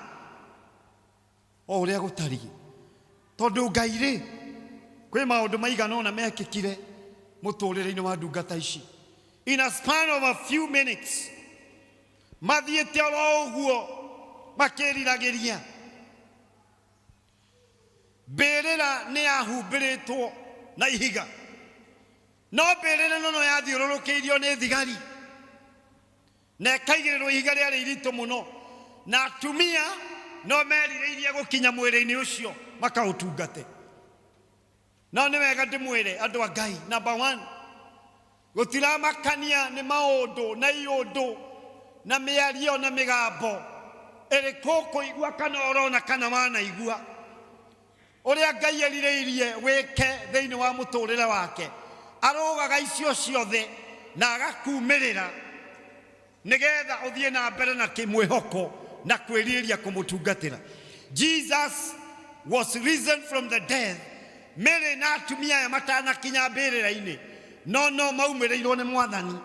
o ũrĩa gũtariĩ, tondu Ngai ri kwi maundu maigana ona mekikire muturire-ini wa ndungata ici. In a span of a few minutes mathiete oro uguo makiriragiria mbirira ni yahumbiritwo na ihiga, no mbirira no yathiururukiirio ni thigari na ikaigirirwo ihiga riari iritu muno, na atumia no merirĩirie gukinya mwĩrĩ-inĩ ũcio makaũtungate. No nĩ wega ndĩmwĩre andũ a Ngai, number one, gũtiramakania nĩ maũndũ na iũndũ na mĩario na mĩgambo ĩrĩkũ kũigua kana ũrona kana wanaigua. Ũrĩa Ngai erirĩirie wĩke thĩinĩ wa mũtũrĩre wake arũgaga icio ciothe na agakumĩrĩra nĩgetha ũthiĩ na mbere na kĩmwĩhoko na kwĩrirĩria kũmũtungatĩra. Jesus was risen from the dead. Mary na atumia aya matanakinya mbĩrĩra-inĩ no maumĩrĩirwo nĩ Mwathani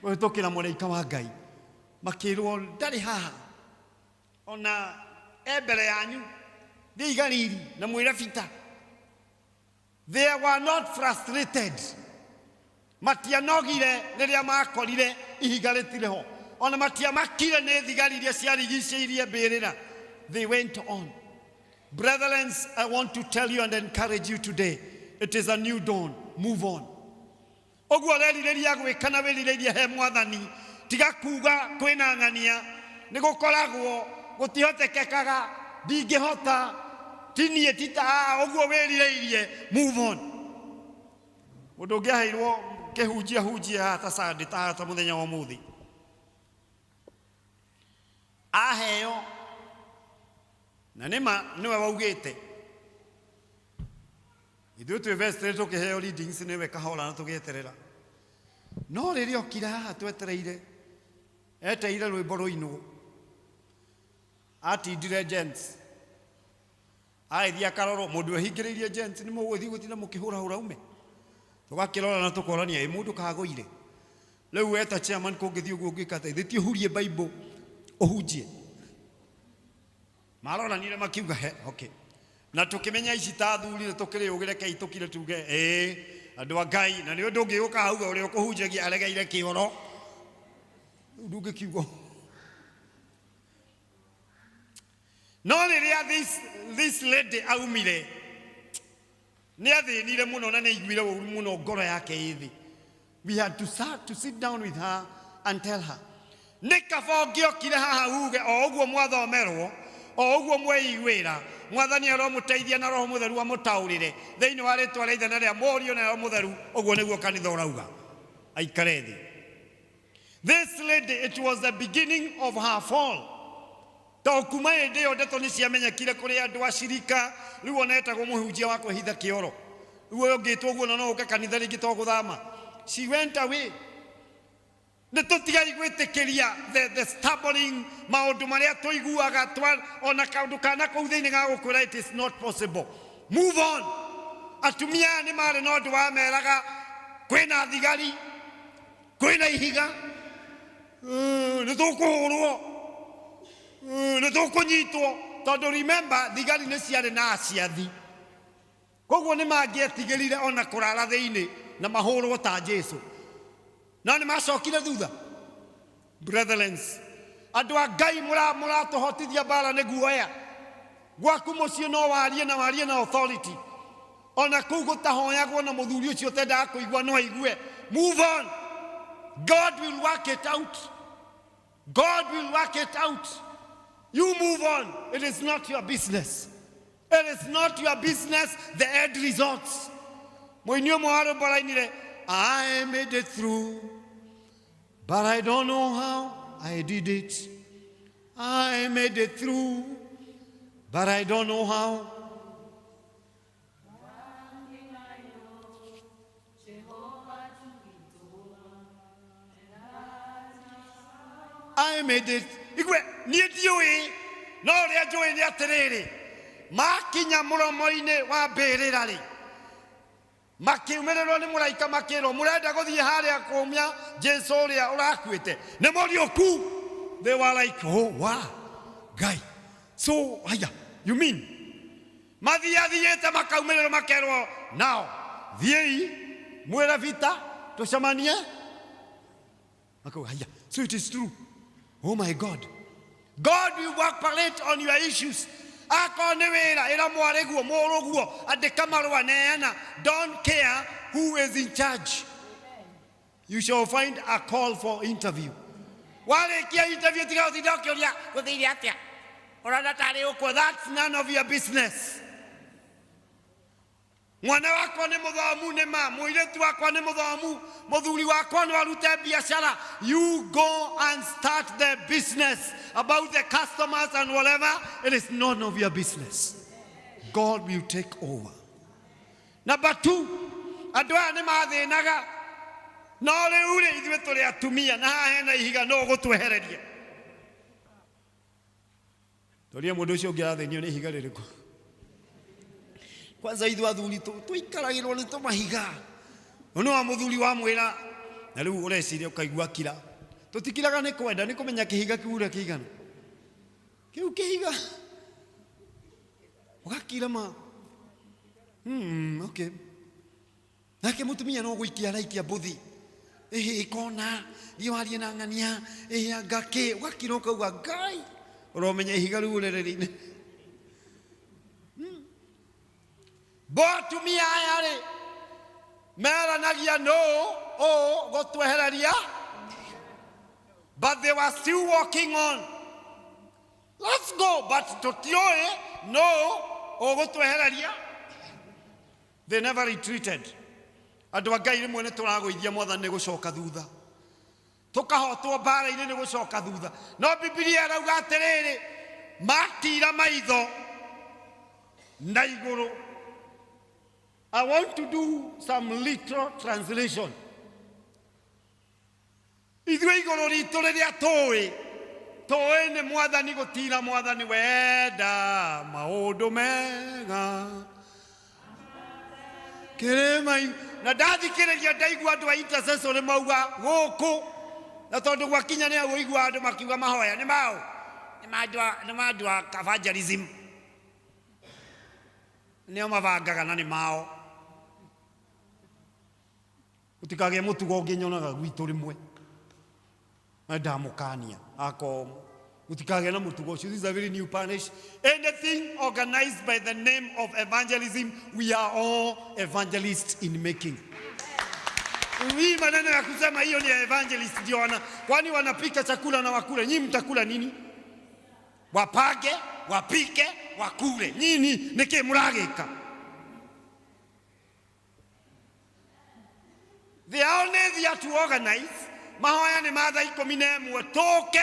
kũhĩtũkĩra mũraika wa Ngai, makĩrwo ndarĩ haha ona mbere yanyu, thiĩ Galili na mwĩre Peter. They were not frustrated, matianogire rĩrĩa makorire ihiga rĩtirĩ ho, ona matiamakire nĩ thigari iria ciarigicĩirie mbĩrĩra. They went on. Brethren, I want to tell you and encourage you today, it is a new dawn. Move on. Oguo rerirĩria gwĩka na wĩrirĩirie he Mwathani, tiga kuga kwĩna ng'ania nĩ gũkoragwo gũtihotekekaga ndingĩhota tinie tita oguo wĩrirĩirie. Move on. Mũndũ ũngĩaheirwo kĩhunjia ta Sunday ta mũthenya wa ũmũthĩ aheo na nĩma nĩwe waugĩte ithuĩ twĩ vestre tũkĩheo readings nĩwe kahora na tũgĩeterera, no rĩrĩa okire haha twetereire eteire rwĩmbo rũinwo atindire gents aithia karoro mũndũ ehingĩrĩirie gents nĩ mũgũthiĩ gũtinda mũkĩhũrahũra ume tũgakĩrora na tũkorania mũndũ kagũire. Rĩu weta chairman kũngĩthiĩ ũguo ũngĩkateithĩtie ũhurie Bible ũhunjie, maroranire makiuga he okay, na tukimenya ici ta thuri tukiri ugire kai tukire tuge andu a Ngai na ni undu ungiuka hauga uri ukuhunjagia aregeire kioro nduge kiugo. No riria this lady aumire ni athinire muno na ni iguire uru muno ngoro yake ithi. We had to sit down with her and tell her nikabongio kire haha uge o uguo mwathomerwo o uguo mweiguira Mwathani aromũteithia na Roho Mũtheru amũtaũrĩre thĩinĩ wa rĩtwa rĩa Ithe na rĩa Mũriũ na Roho Mũtheru. Ũguo nĩguo kanitha ũrauga aikare thĩ. This lady, it was the beginning of her fall. To kuma hĩndĩ ĩyo ndeto nĩ ciamenyekire kũrĩ andũ a cirika, rĩu ona etagwo mũhunjia wa kwĩhitha kĩoro, rĩu ũngĩtwo ũguo na no ũke kanitha rĩngĩ to gũthama. She went away. Nĩtũtigai gwĩtĩkĩria the stubborn maũndũ marĩa tũiguaga ona kaũndũ kana kũu thĩinĩ ga gũkwĩra it is not possible. Move on. Atumia nĩ marĩ na ũndũ wameraga kwĩna thigari, kwĩna ihiga, nĩtũkũhũrwo, nĩtũkũnyitwo, tondũ remember thigari nĩ ciarĩ na aciathi, koguo nĩ mangĩetigĩrire ona kũrara thĩinĩ na mahũrwo ta Jesu. Na nĩ macokire thutha. Brethren, andũ a Ngai mũratũhotithia mbara nĩ guoya. Gwaku mũciĩ no warie na authority. Ona kũu gũtahoyagwo na mũthuri ũcio ũtendaga kũigua no aigue. Move on. God will work it out. God will work it out. You move on. It is not your business. It is not your business the end results. Mwenye mwaro barainire, I made it through, but I don't know how I did it. I made it through, but I don't know how. I made it. Igwe, nietioi, no reajoi ni aterere. Makinya muromo-ine wa mbĩrĩra-rĩ, makiumererwo nĩ mũraika makĩrwo mũrenda gũthiĩ harĩa kũmia Jesu ũrĩa ũrakuĩte nĩ mũriũku. They were like, oh wow, Ngai. So haya, you mean mathiathiĩte makaumerĩrwo makerwo now thiĩi mwĩre vita tũcemanie makauga haya. So it is true. Oh my God, God will work palate on your issues. Akone wĩra ĩra mwarĩguo mũrũguo andĩka marũa neana. Don't care who is in charge. You shall find a call for interview. Warĩkia interview tiga ũtinda ũkĩũria gũthĩire atĩa ũrona tarĩ ũkwo. That's none of your business. Mwana wakwa nĩ mũthomu nĩ ma, mũirĩtu wakwa nĩ mũthomu, mũthuri wakwa no arute biashara. You go and start the business about the customers and whatever. It is none of your business. God will take over. Number 2, andũ aya nĩ mathĩnaga. No rĩu rĩ ithuĩ tũrĩ atumia na haha hena ihiga no gũtwehereria. Tũria mũndũ ũcio ũngĩ athĩnio nĩ ihiga rĩrĩkũ? Kwanza ithuĩ athuri tũikaragĩrwo nĩ tũmahiga. Ono wa mũthuri wa mwĩra na rĩu ũreciria ũkaigua kira. Tũtikiraga nĩ kwenda nĩ kũmenya kĩhiga kĩu ũrĩa kĩigana. Kĩu kĩhiga ũgakira ma. Okay. Nake mũtumia no gũikia araikia mbuthi. Ikona riwarie na ng'ania ngake ũgakira ũkauga Ngai ũromenya ihiga rĩu ũrereri-inĩ. Botumia aya rĩ meranagia no gũtwehereria, but they were still walking on. Let's go, but tũtiũĩ no gũtwehereria. They never retreated. Andũ a Ngai rĩmwe nĩ tũragũithia Mwathani nĩ gũcoka thutha. Tũkahotwo mbara-inĩ nĩ gũcoka thutha. No Bibilia ĩrauga atĩrĩrĩ, matira maitho na igũrũ. I want to do some literal translation. Ithuĩ igũrũ ritũ rĩrĩa tũĩ nĩ Mwathani, gũtira Mwathani wenda maũndũ mega kĩrĩma. Na ndathikĩrĩria ndaigua andũ a intercession mauga gũkũ, na tondũ gwakinya nĩ agũigua andũ makiuga mahoya nĩ mao, nĩ mandũ a evangelism nĩo mabangaga na nĩ mao. Ũtikagĩe mũtugo ũngĩ nyonaga gwitũ rĩmwe na ndamũkania akomo. Ũtikagĩe na mũtugo ũcio. This is a very new parish. Anything organized by the name of evangelism, we are all evangelists in making. Hii maneno ya kusema hiyo ni evangelist ndio kwani wanapika chakula na wakule. Nyinyi mtakula nini? Wapage, wapike, wakule. Nyinyi niki muragika? They are only there to organize. Mahoya ni mathaa 11 toke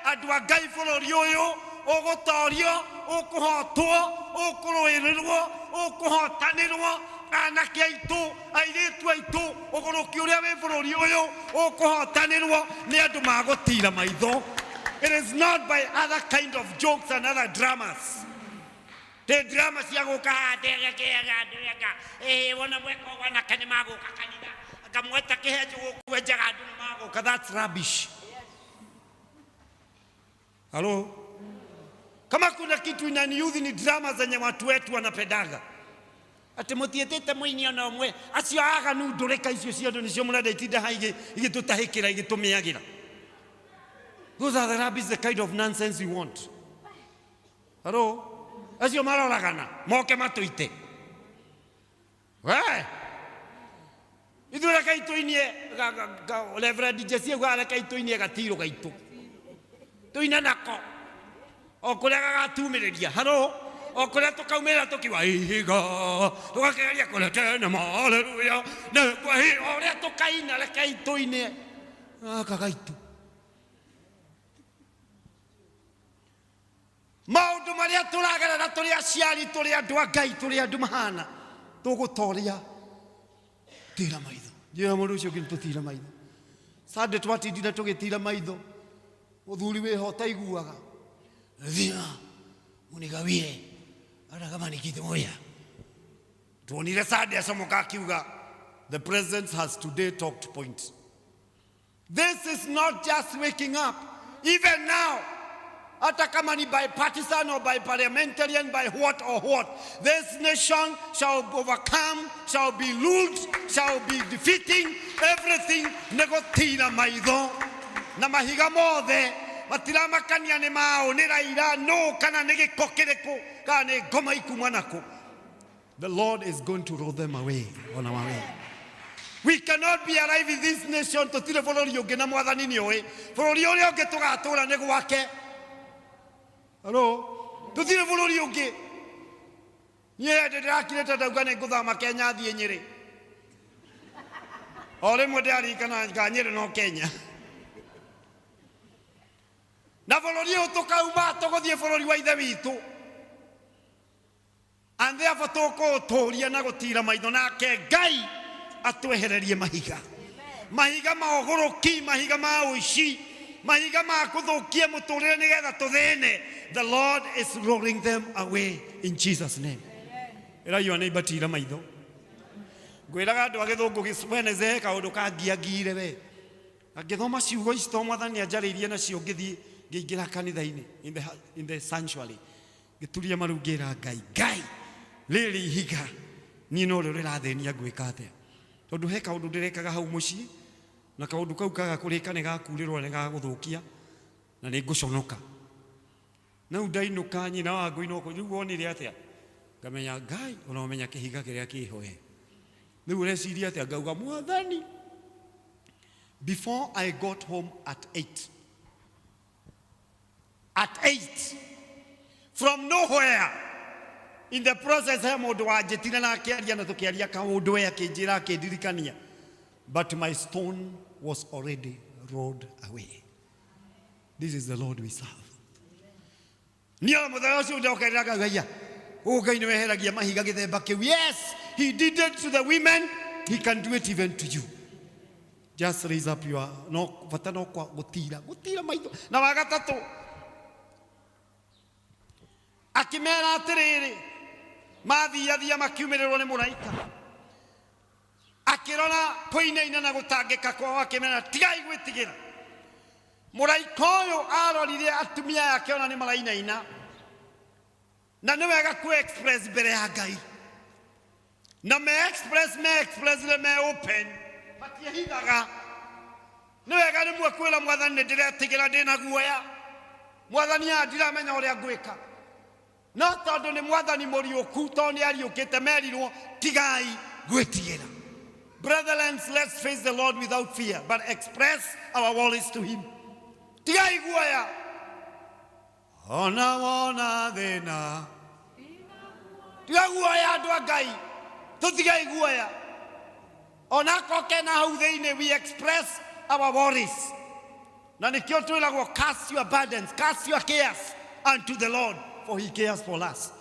andũ a Ngai bũrũri ũyũ ũgũtorio, ũkũhotwo, ũkũrũĩrĩrwo, ũkũhotanĩrwo. Anake aitũ, airĩtu aitũ, ũgũrũki ũrĩa wĩ bũrũri ũyũ ũkũhotanĩrwo nĩ andũ magũtira maitho. It is not by other kind of jokes and other dramas. The drama cia gũka ndegeka wona mweka wana kane magũka kanitha akamweta kĩhenjo gũkwenjaga andũ magũka. That's rubbish. Hello? Kama kuna kitu inaniudhi ni drama zenye watu wetu wanapedaga. Ati mutietete muini ona umwe acio aganu ndureka icio ciondo nicio murenda itinda haige igitutahikira igitumiagira. Those are the rubbish, the kind of nonsense you want. Hello? Acio maroragana moke matuite. Ithuĩ reke ituinie Reverend Jesse reke ituinie gatiro gaitu. Tuine nako o kũrĩa gagatumĩrĩria. Hello? O kũrĩa tũkaumĩrĩra tũkiuga ihiga tũgakereria kũrĩa tene haleluya na kwa hiyo ũrĩa tũkaina reke ituinie gaka gaitu. Maũndũ marĩa tũragerera tũrĩ aciari, tũrĩ andũ a Ngai, tũrĩ andũ mahana tũgũtoria tira maitho. Njĩra mũndũ ũcio ũngĩ tũtira maitho. Sunday twatindire tũgĩtira maitho. Mũthuri wĩho taiguaga thia mũnigawie ara kama nikite moya. Tuonire Sunday asomoka akiuga the president has today talked point. This is not just waking up. Even now hata kama ni by partisan or by parliamentarian, by what or what. This nation shall overcome, shall be ruled, shall be defeating everything. Negotira maitho na mahiga mothe matiramakania ni mao ni raira no kana ni gikokereko kana ni ngoma ikumanako. The Lord is going to roll them away on our way. We cannot be alive in this nation to tire follow you gena mwathani ni oe follow you le tugatura ni gwake. Hello, to tire follow you ge ye de akireta dauga ne guthama Kenya thie Nyeri ole modari kana Nyeri no Kenya na follow you tukauma tugothie follow wa ithe witu. And therefore toko toria na gutira maitho nake Ngai atwehererie mahiga. Mahiga maogoroki, mahiga mauishi, mahiga makuthukia muturire nigetha tuthene. The Lord is rolling them away in Jesus' name. Era your neighbor tira maitho. Gwiraga andu agithungu gisweneze kaundu kangiagire we. Agithoma ciugo isto mwathani anjaririe nacio ngithie ngiingira kanitha-ini in the sanctuary. Gituria marungira Ngai. Lili higa ni no rirathenia gwika atia tondu he kaundu ndirekaga hau mucii na kaundu kau kaga kurika ni gakurirwo ni gaguthukia na ni nguconoka na ndainuka nyina wa ngui no riu wonire atia ngamenya Ngai ona umenya kihiga kiria kihoe riu reciria atia ngauga mwathani. Before I got home at 8 from nowhere in the process I mundu wanjitina na akiaria na tukiaria kaundu we akinjira akindirikania, but my stone was already rolled away. This is the Lord we serve. Niya muthara ucio ndokerera Ngai Ngai niweheragia mahiga githemba kiu. Yes, he did it to the women, he can do it even to you. Just raise up your no vata no kwa gutira maitho. Na wagatatu akimera atiriri mathiathia makiumirirwo ni muraika akirona poinaina na gutangika kwa akimera tigai gwitigira. Muraika uyu arorire atumia yake ona ni marainaina na ni wega ku express mbere ya Ngai na me express me open patie hithaga ni wega ni mwekwira mwathani ndiretigira ndina guoya mwathani ndiramenya uria ngwika no tondu ni mwathani muriuku to ni ariukite merirwo tigai gwitigira. Brethren, let's face the Lord without fear but express our worries to him. Tigai guoya ona thina tigai guoya andu a Ngai tutigai guoya ona koke na hau thiini we express our worries na nikio twiragwo cast your burdens, cast your cares unto the Lord for he cares for us.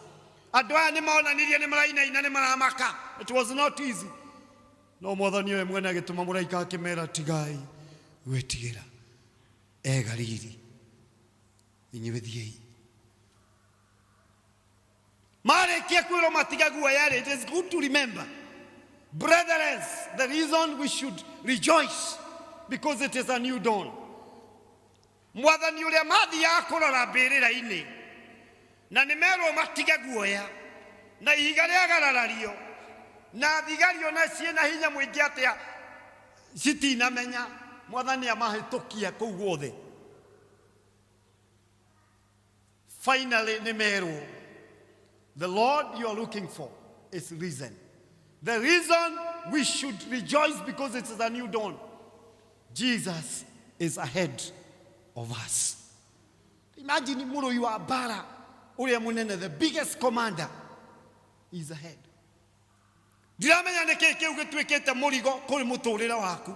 Andu aya ni maonanirie ni marainaina ni maramaka. It was not easy. No mwathani we mwene agituma muraika akimera tigai gwitigira egariri inyibithiei marekia kwiro matiga guoya. It is good to remember, brethren, the reason we should rejoice because it is a new dawn. Mwathani uria mathia kurora mbirira-ini na nimero matiga guoya na ihiga riagararario na thigario na ciena hinya mwingi atia citinamenya mwathani amahitukia kuu guothe. Finally nimero the Lord you are looking for is risen. The reason we should rejoice because it is a new dawn. Jesus is ahead of us. Imagine muro you are bara uria munene, the biggest commander is ahead. Ndiramenya niki kiu gitwikite murigo kuri muturire waku.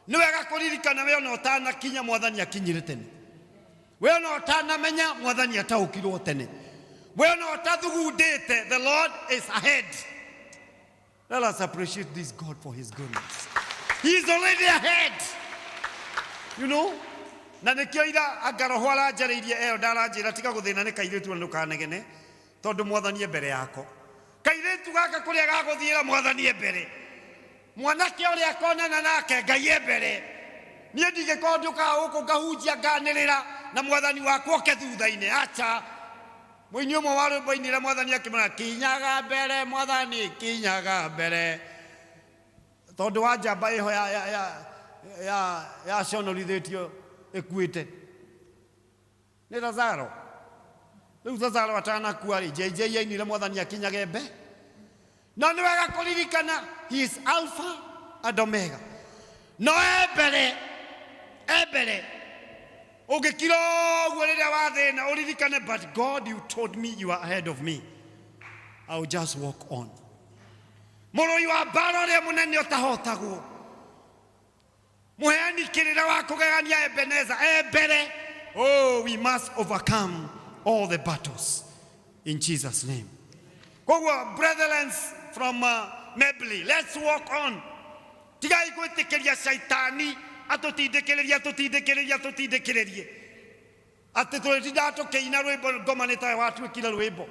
Ni wega kuririkana we ona utana kinya mwathani akinyire tene. We ona utana menya mwathani ataukirwo tene. We ona utathugundite, the Lord is ahead. Let us appreciate this God for his goodness. He is already ahead. You know? Na nikio ira agaroho aranjaririe ndaranjira tiga guthina ni kairitu ndukanegene tondu mwathani mbere yako. Kairitu gaka kuria gaguthiira mwathani mbere. Mwanake uria konana nake Ngai mbere. Nie ndigiko nduka guku ngahunjia nganirira na mwathani wakwa oke thutha-inĩ. Acha mũini ũmwe wa rwĩmbo ainire mwathani akĩmwĩra kinyaga mbere mwathani kinyaga mbere, tondũ wa njamba ĩho yaconorithĩtio ĩkuĩte nĩ Lazaro. Rĩu Lazaro atanakua-rĩ, JJ ainire mwathani akinyage mbe. No nĩ wega kũririkana he is Alpha and Omega. No ebere ũngĩkira ũguo rĩrĩa wathĩna ũririkane, but God, you told me you are ahead of me, I will just walk on. Mũrũi wa mbara ũrĩa mũnene ũtahotagwo, mũheani kĩrĩra wa kũgegania Ebenezer, ebere. Oh, we must overcome all the battles in Jesus' name. Koguo brethren from Membley, let's walk on. Tigai gwĩtĩkĩria shaitani atũtindĩkĩrĩria atĩ tũrĩtindaga tũkĩina rwĩmbo ngoma nĩ tawe watuĩkire rwĩmbo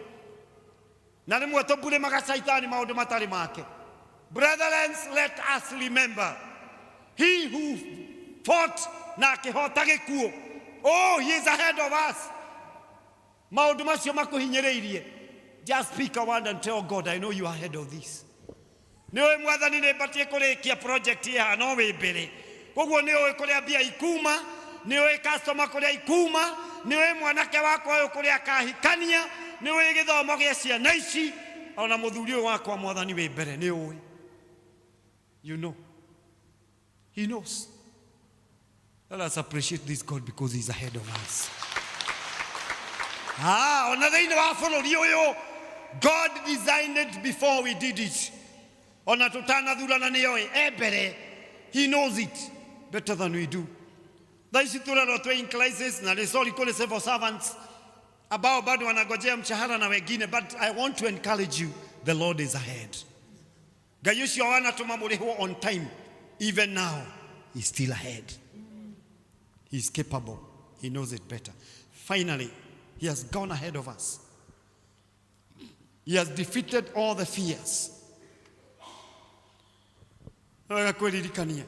na rĩmwe tũmbũrĩmaga shaitani maũndũ matarĩ make. Brethren, let us remember he who fought na akĩhota gĩkuũ, oh, he is ahead of us. Maũndũ macio makũhinyĩrĩirie, just speak a word and tell God, I know you are ahead of this. Nĩwe mwathani nĩ batie kũrĩkia project ya no wĩ mbere. Koguo nĩwe kũrĩa mbia ikuma, nĩwe customer kũrĩa ikuma, nĩwe mwanake wakwa ũyũ kũrĩa akahikania, nĩwe gĩthomo gĩa ciana ici, ona mũthuri ũyũ wakwa mwathani wĩ mbere nĩwe. You know, he knows. Let us appreciate this God because he's ahead of us. Ona thĩinĩ wa bũrũri ũyũ, God designed it before we did it. Ona tũtanathurana nĩoĩ ebere, he knows it better than we do. Thaici tũrerwo twĩ in crisis na sorry kũrĩ civil servants ambao bado wanagojea mshahara na wengine, but I want to encourage you, the Lord is ahead. Ngai ũcio wanatũma mũrĩhwo on time, even now he's still ahead. He's capable, he knows it better. Finally, he has gone ahead of us. He has defeated all the fears. Kwĩririkania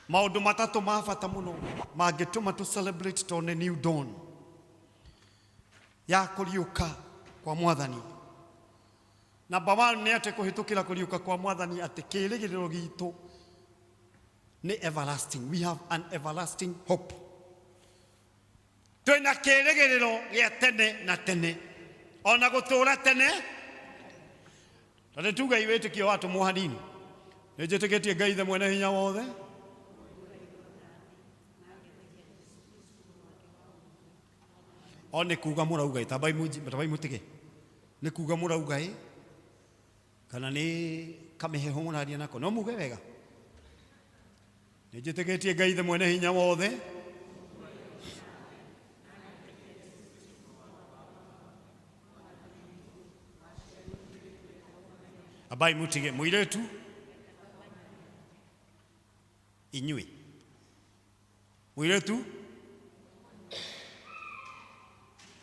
maũndũ matatũ ma bata mũno mangĩtũma tu celebrate on a new dawn ya kũriũka kwa mwathani. Number one nĩ atĩ kũhĩtũkĩra kũriũka kwa mwathani atĩ kĩĩrĩgĩrĩro gitũ nĩ everlasting. We have an everlasting hope. Twĩna kĩĩrĩgĩrĩro gĩa tene na tene, ona gũtũũra tene. Tondũ tuga iwĩtĩkio watũmwo hanini, nĩnjĩtĩkĩtie Ngai the mwene hinya wothe o nĩ kuga mũrauga tabai mũtige, nĩ kuga mũrauga kana nĩ kamĩheho mũraria nako, no muge wega. Nĩnjĩtĩkĩtie Ngai the mwene hinya wothe abai mutige mũirĩtu inyuĩ mũirĩtu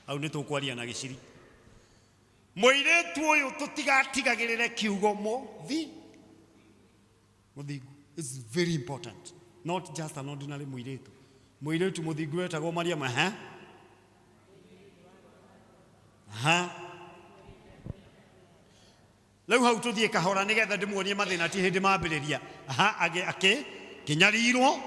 au nĩ tũkwaria na gĩciri. Mũirĩtu ũyũ tũtigatigagĩrĩre kiugo mũthingu. It's very important, not just an ordinary mũirĩtu. Mũirĩtu mũthingu wetagwo Mariam. Rĩu hau tũthiĩ kahora nĩgetha ndĩmuonie mathĩna ti hĩndĩ mambĩrĩria. Kĩnyarirwo.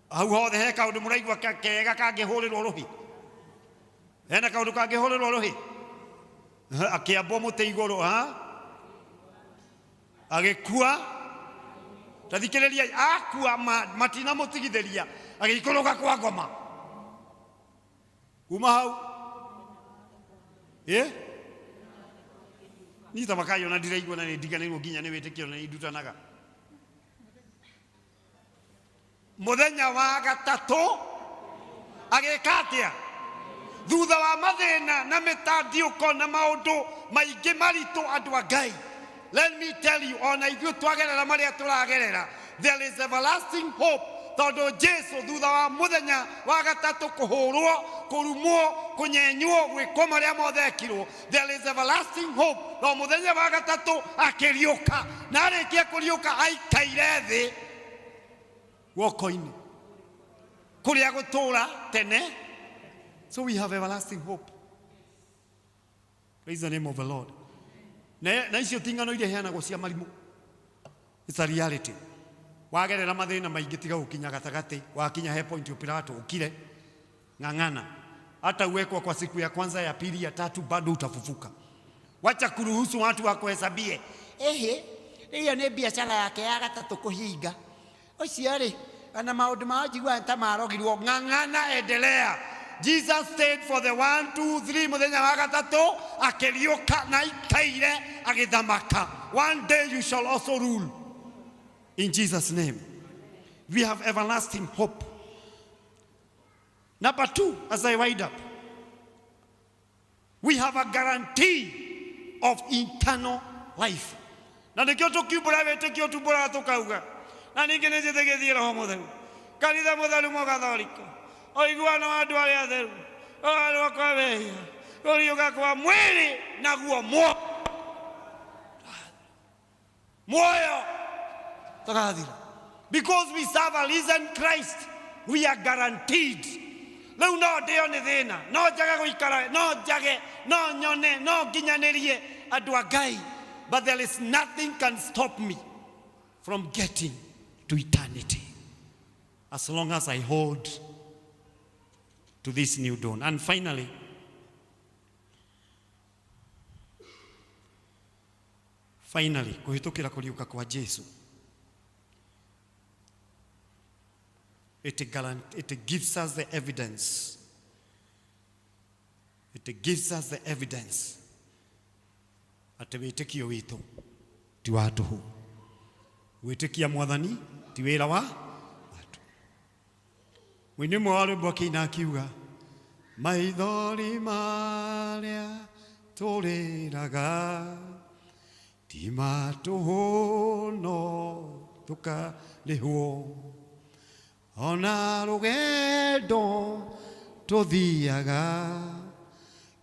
Hau hothe he kaũndũ mũraigua kega kangĩhũrĩrwo rũhĩ. Hena kaũndũ kangĩhũrĩrwo rũhĩ. Akĩambwo mũtĩ igũrũ, agĩkua. Tathikĩrĩria, akua matinamũtigithĩria, agĩikũrũka kwa ngoma. Kuma hau ni tabakayo na ndiraigua na ndiganĩrwo nginya nĩ wĩtĩkio na ndutanaga. Mũthenya wa gatatũ agĩka atĩa? Thutha wa mathĩna na mĩtandĩũko na maũndũ maingĩ maritũ andũ a Ngai, let me tell you, ona ithuĩ twagerera marĩa tũragerera, there is everlasting hope tondu Jesu thutha wa muthenya wa gatatu kuhurwo kurumwo kunyenywo gwikwo maria mothe ekirwo. There is everlasting hope. No muthenya wa gatatu akiriuka na arikia kuriuka aikaire thi woko-ini kuria gutura tene. So we have everlasting hope. Praise the name of the Lord. Na icio tingano iria heanagwo cia marimu. It's a reality. Wagerera mathina maingi tiga gukinya gatagati, wakinya he point upirato ukire ng'ang'ana. Hata uwekwa kwa siku ya kwanza, ya pili, ya tatu, bado utafufuka. Wacha kuruhusu watu wakuhesabie. Hiyo ni biashara yake ya gatatu kuhinga. Ucio ri ana maundu maajigwa ntamarogirwo. Ng'ang'ana, endelea. Jesus stayed for the 1, 2, 3 muthenya wa gatatu akiriuka na ikaire agithamaka. One day you shall also rule. In Jesus' name. We have everlasting hope. Number 2, as I wind up, we have a guarantee of eternal life. Na nikio tukibura wetekio tubura tukauga. Na ningine zitegethira ho mutheru. Kanitha mutheru mo Gatholika. Oiguana wa andu aria atheru. Andu akwa wehia. Kuriuka kwa mwili naguo moyo. Because we serve a risen Christ, we are guaranteed. Leu no deo ni thina, no jage guikara, no jage, no nyone, no ginyanerie andu agai. But there is nothing can stop me from getting to eternity, as long as I hold to this new dawn. And finally, kuhitukira kuriuka kwa Jesu, it gives us the evidence. It gives us the evidence ati witikio witu ti wa tuhu. Witikia mwathani ti wira wa watu. Mwini mwari mbokina akiuga maithori maria turiraga ti matuhu no tukarihwo. Ona rugendo tuthiaga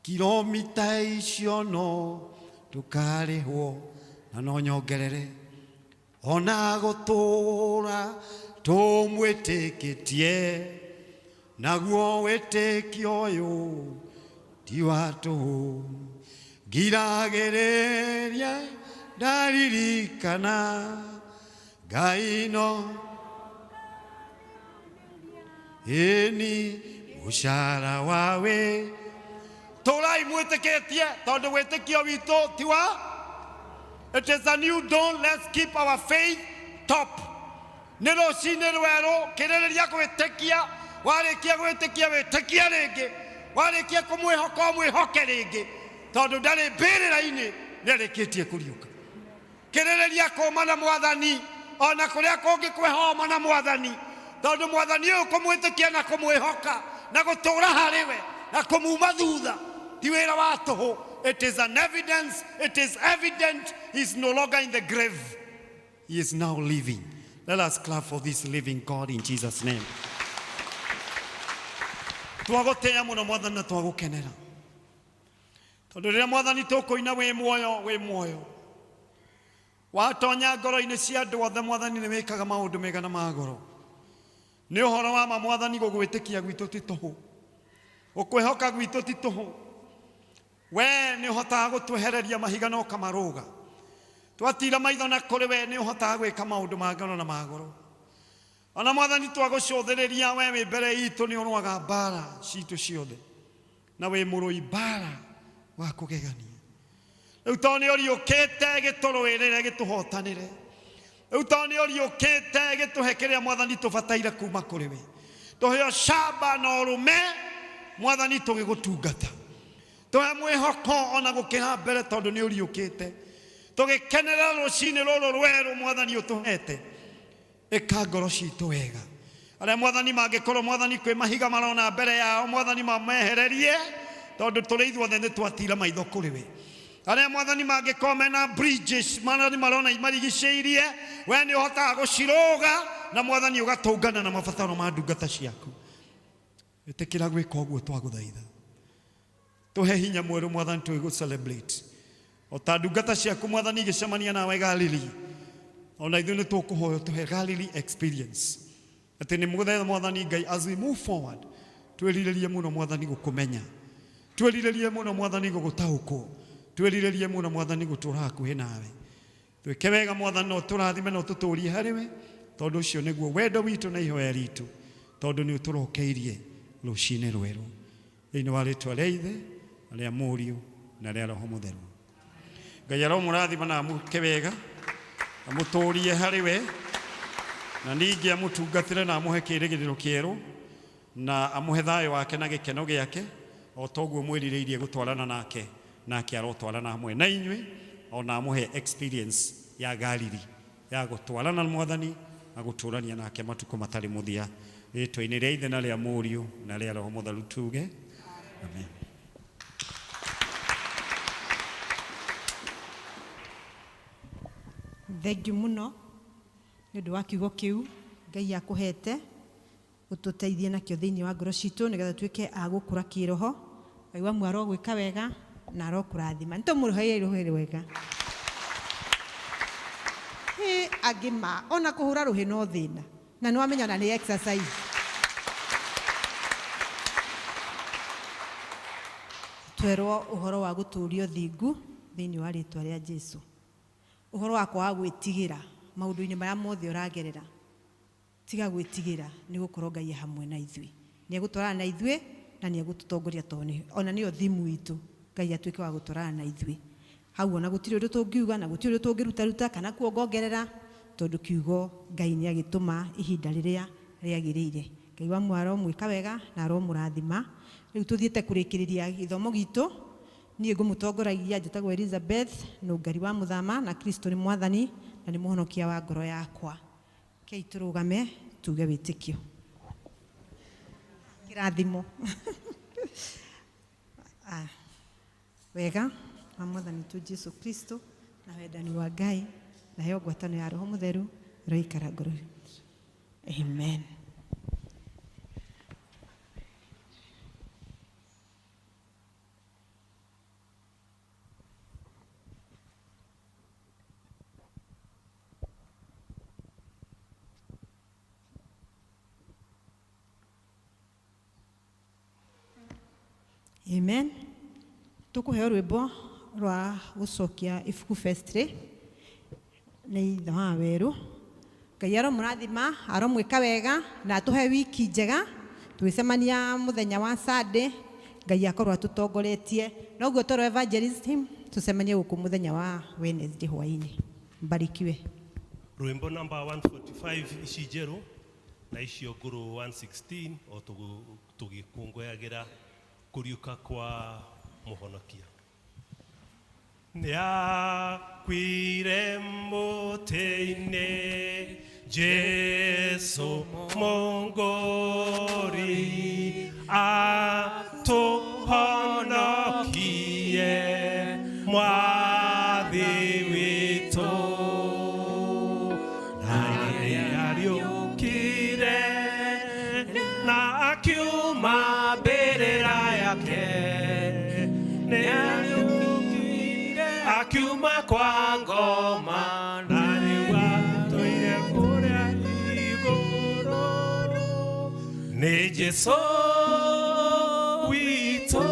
kilomita icio no tukarihwo. Na no nyongerere ona gutura tumwitikitie naguo witikio uyu ti wa tuhu. Ngiragereria ndaririkana Ngai no eni mushara wawe. Torai mwitikitie tondu witikio witu ti wa. It is a new dawn. Let's keep our faith top. Nero shine rwero kirereria gwitikia. Warikia gwitikia witikia ringi. Warikia kumwihoka mwihoke ringi. Tondu ndari mbirira-ini nirikitie kuriuka. Kirereria kuma na mwathani ona kuria kungi kwihoma na mwathani. Tondu mwathani uyu kumwitikia na kumwihoka na gutura hariwe na kumuma thutha ti wira wa tuhu. It is an evidence. It is evident. He is no longer in the grave. He is now living. Let us clap for this living God in Jesus' name. Twagotea muno mwathani na twagukenera. Tondu riria mwathani tukuina wi muoyo. Watonya ngoro-ini cia andu othe mwathani ni wikaga maundu mega na magoro. Ni uhoro wa ma mwathani gugwitikia gwitu ti tuhu. Ukwihoka gwitu ti tuhu. We ni uhotaga gutwehereria mahiga no kamaruga. Twatira maitho na kuri we ni uhotaga gwika maundu ma ngoro na magoro. Ona mwathani twagucuthiriria we wi mbere itu ni urwaga mbara citu ciothe. Na we murui mbara wa kugegania. Riu to ni uriukite giturwirire gituhotanire. Riu to ni uriukite gituhe kiria mwathani tubataire kuma kuri we. Tuheo shamba na urume mwathani tugigutungata. Tuhe mwihoko ona gukira mbere tondu ni uriukite. Tugikenera rucini ruru rweru mwathani utuhete. Eka ngoro citu wega. Aria mwathani mangikorwo mwathani kwi mahiga marona mbere yao mwathani mamehererie tondu turi ithuothe ni twatira maitho kuri we. Aria mwathani mangĩkome na bridges mwathani marona imarigicĩirie we nĩ ũhotaga gũciroga na mwathani ũgatũngana na mabataro ma ndungata ciaku. Ĩtĩkĩra gwĩka ũguo twagũthaitha. Tũhe hinya mwerũ mwathani tũgũ celebrate. O ta ndungata ciaku mwathani igĩcemania nawe Galili. Ona ithuĩ nĩ tũkũhoya tũhe Galili experience. Atĩ nĩ mũgũthaitha mwathani Ngai as we move forward. Twĩrirĩrie mũno mwathani gũkũmenya. Twĩrirĩrie mũno mwathani gũgũtaũkwo. Twĩrirĩrie mũno mwathani gũtũra hakuhĩ nawe. Twĩke wega mwathani no tũrathime no tũtũũrie harĩwe. Tondũ ũcio nĩguo wendo witũ na ihoya ritũ. Tondũ nĩ ũtũrokeirie rũcinĩ rwerũ. Thĩinĩ wa rĩĩtwa rĩa Ithe na rĩa Mũriũ na rĩa Roho Mũtheru. Ngai aromũrathima na amũke wega. Amũtũũrie harĩwe. Na ningĩ amũtungatĩre na amũhe kĩĩrĩgĩrĩro kĩerũ. Na amũhe thayũ wake na gĩkeno gĩake. O toguo mwĩrirĩirie gũtwarana nake. Nake arotwarana hamwe na inyuĩ. Ona amũhe experience ya Galili. Ya gũtwarana na mwathani. Na gũtũrania nake matukũ matarĩ mũthia. Rĩĩtwa-inĩ rĩa Ithe na rĩa Mũriũ na rĩa Roho Mũtheru tuge. Amen. Thengiũ mũno nĩ ũndũ wa kiugo kĩu Ngai akũhete ũtũteithie nakĩo thĩinĩ wa ngoro citũ nĩgetha tuĩke a gũkũra kĩroho. Ngai wa mwaro gwĩka wega na arokũrathima. Nĩtũmũrũhĩire rũhĩ wega. Agima ona kũhũra rũhĩ no thĩna na nĩwamenya na nĩ exercise. Twerwo ũhoro wa gũtũũrio thingu thĩinĩ wa rĩĩtwa rĩa Jesũ. Ũhoro wa kwaga gwĩtigĩra maũndũ-inĩ marĩa mothe ũragerera. Tiga gwĩtigĩra nĩ gũkorwo Ngai hamwe na ithuĩ. Nĩ egũtwarana na ithuĩ na nĩ egũtũtongoria tondũ ona nĩyo thimu itũ. Ngai atuĩke wa gũtwarana na ithuĩ. Hau ona gũtirĩ ũndũ tũngiuga na gũtirĩ ũndũ tũngĩruta kana kuongongerera tondũ kiugo Ngai nĩ agĩtũma ihinda rĩrĩa rĩagĩrĩire. Ngai wa mwaro mwĩka wega na aromũrathima. Rĩu tũthiĩte kũrĩkĩrĩria gĩthomo gitũ. Niĩ ngũmũtongoragia njĩtagwo Elizabeth Nũngari wa Mũthama na Kristo nĩ mwathani na nĩ mũhonokia wa ngoro yakwa. Kei tũrũgame tuge wĩtĩkio. Kĩrathimo. Wega wa mwathani tu Jesũ Kristo na wendani wa Ngai na heo ngwatanĩro ya Roho Mũtheru roikara ngoro. Amen. Amen. Tũkũheo rwĩmbo rwa gũcokia ibuku festry nĩ ithe wa werũ. Ngai aromũrathima aromwĩka wega na atũhe wiki njega. Twĩcemania mũthenya wa Sunday. Ngai akorwo atũtongoretie. Noguo toro evangelism tũcemanie gũkũ mũthenya wa Wednesday hwaĩ-inĩ. Mbarikiwe. Rwĩmbo number 145 ici njerũ na icio ngũrũ 116 o tũgĩkũngũyagĩra kũriũka kwa mũhonokia. Nĩakuire mũtĩ-inĩ Jesũ mũngũri atũhonokie mwathi witũ na nĩariũkire na akiuma mbĩrĩra yake nĩariũkire akiuma kwa ngoma na rĩu atũire kũrĩa igũrũ nĩ Jesũ witũ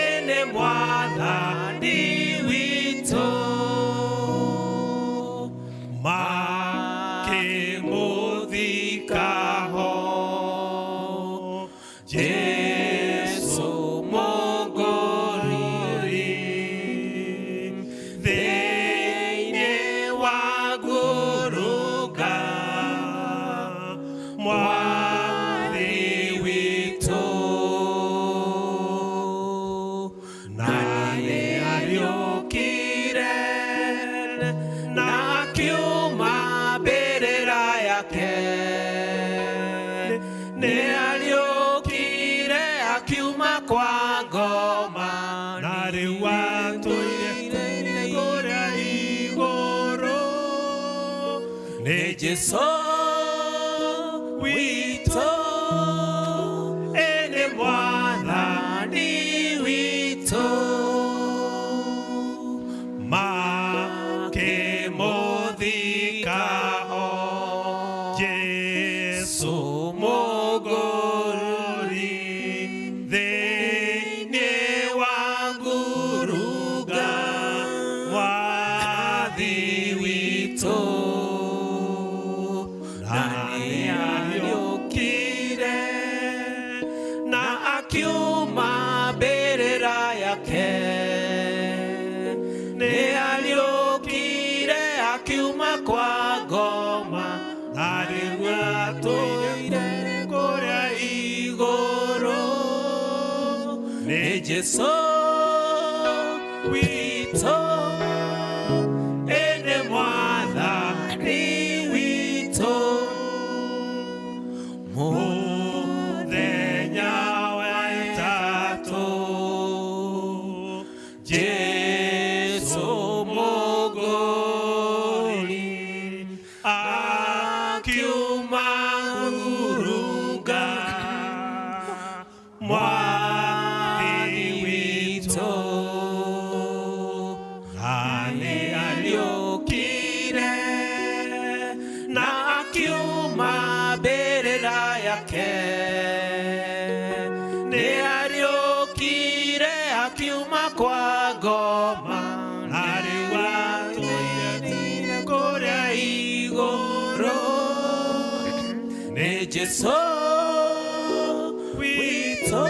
ene mwathani witũ makĩmũthika ho Jesũ mũngũri thĩinĩ wa ngurunga mwathi witũ na nĩariũkire na akiuma mbĩrĩra yake nĩariũkire akiuma kwa ngoma na nari watuire kũrĩa igũrũ nĩ Jesũ witũ ene mwathani witũ makĩmũthika o Jesũ mũgũri thĩinĩ wa ngurunga mwathi witũ na nĩariũkire na akiuma mbĩrĩra yake nĩariũkire akiuma kwa ngoma na rĩu atũire kũrĩa igũrũ nĩ Jesũ witũ ene mwathani witũ mũthenya wa ĩtatũ Jesũ mũgũri akiuma ngurunga mwathi witũ na nĩariũkire na akiuma mbĩrĩra yake nĩariũkire akiuma kwa ngoma na rĩu atũire kũrĩa igũrũ nĩ Jesũ witũ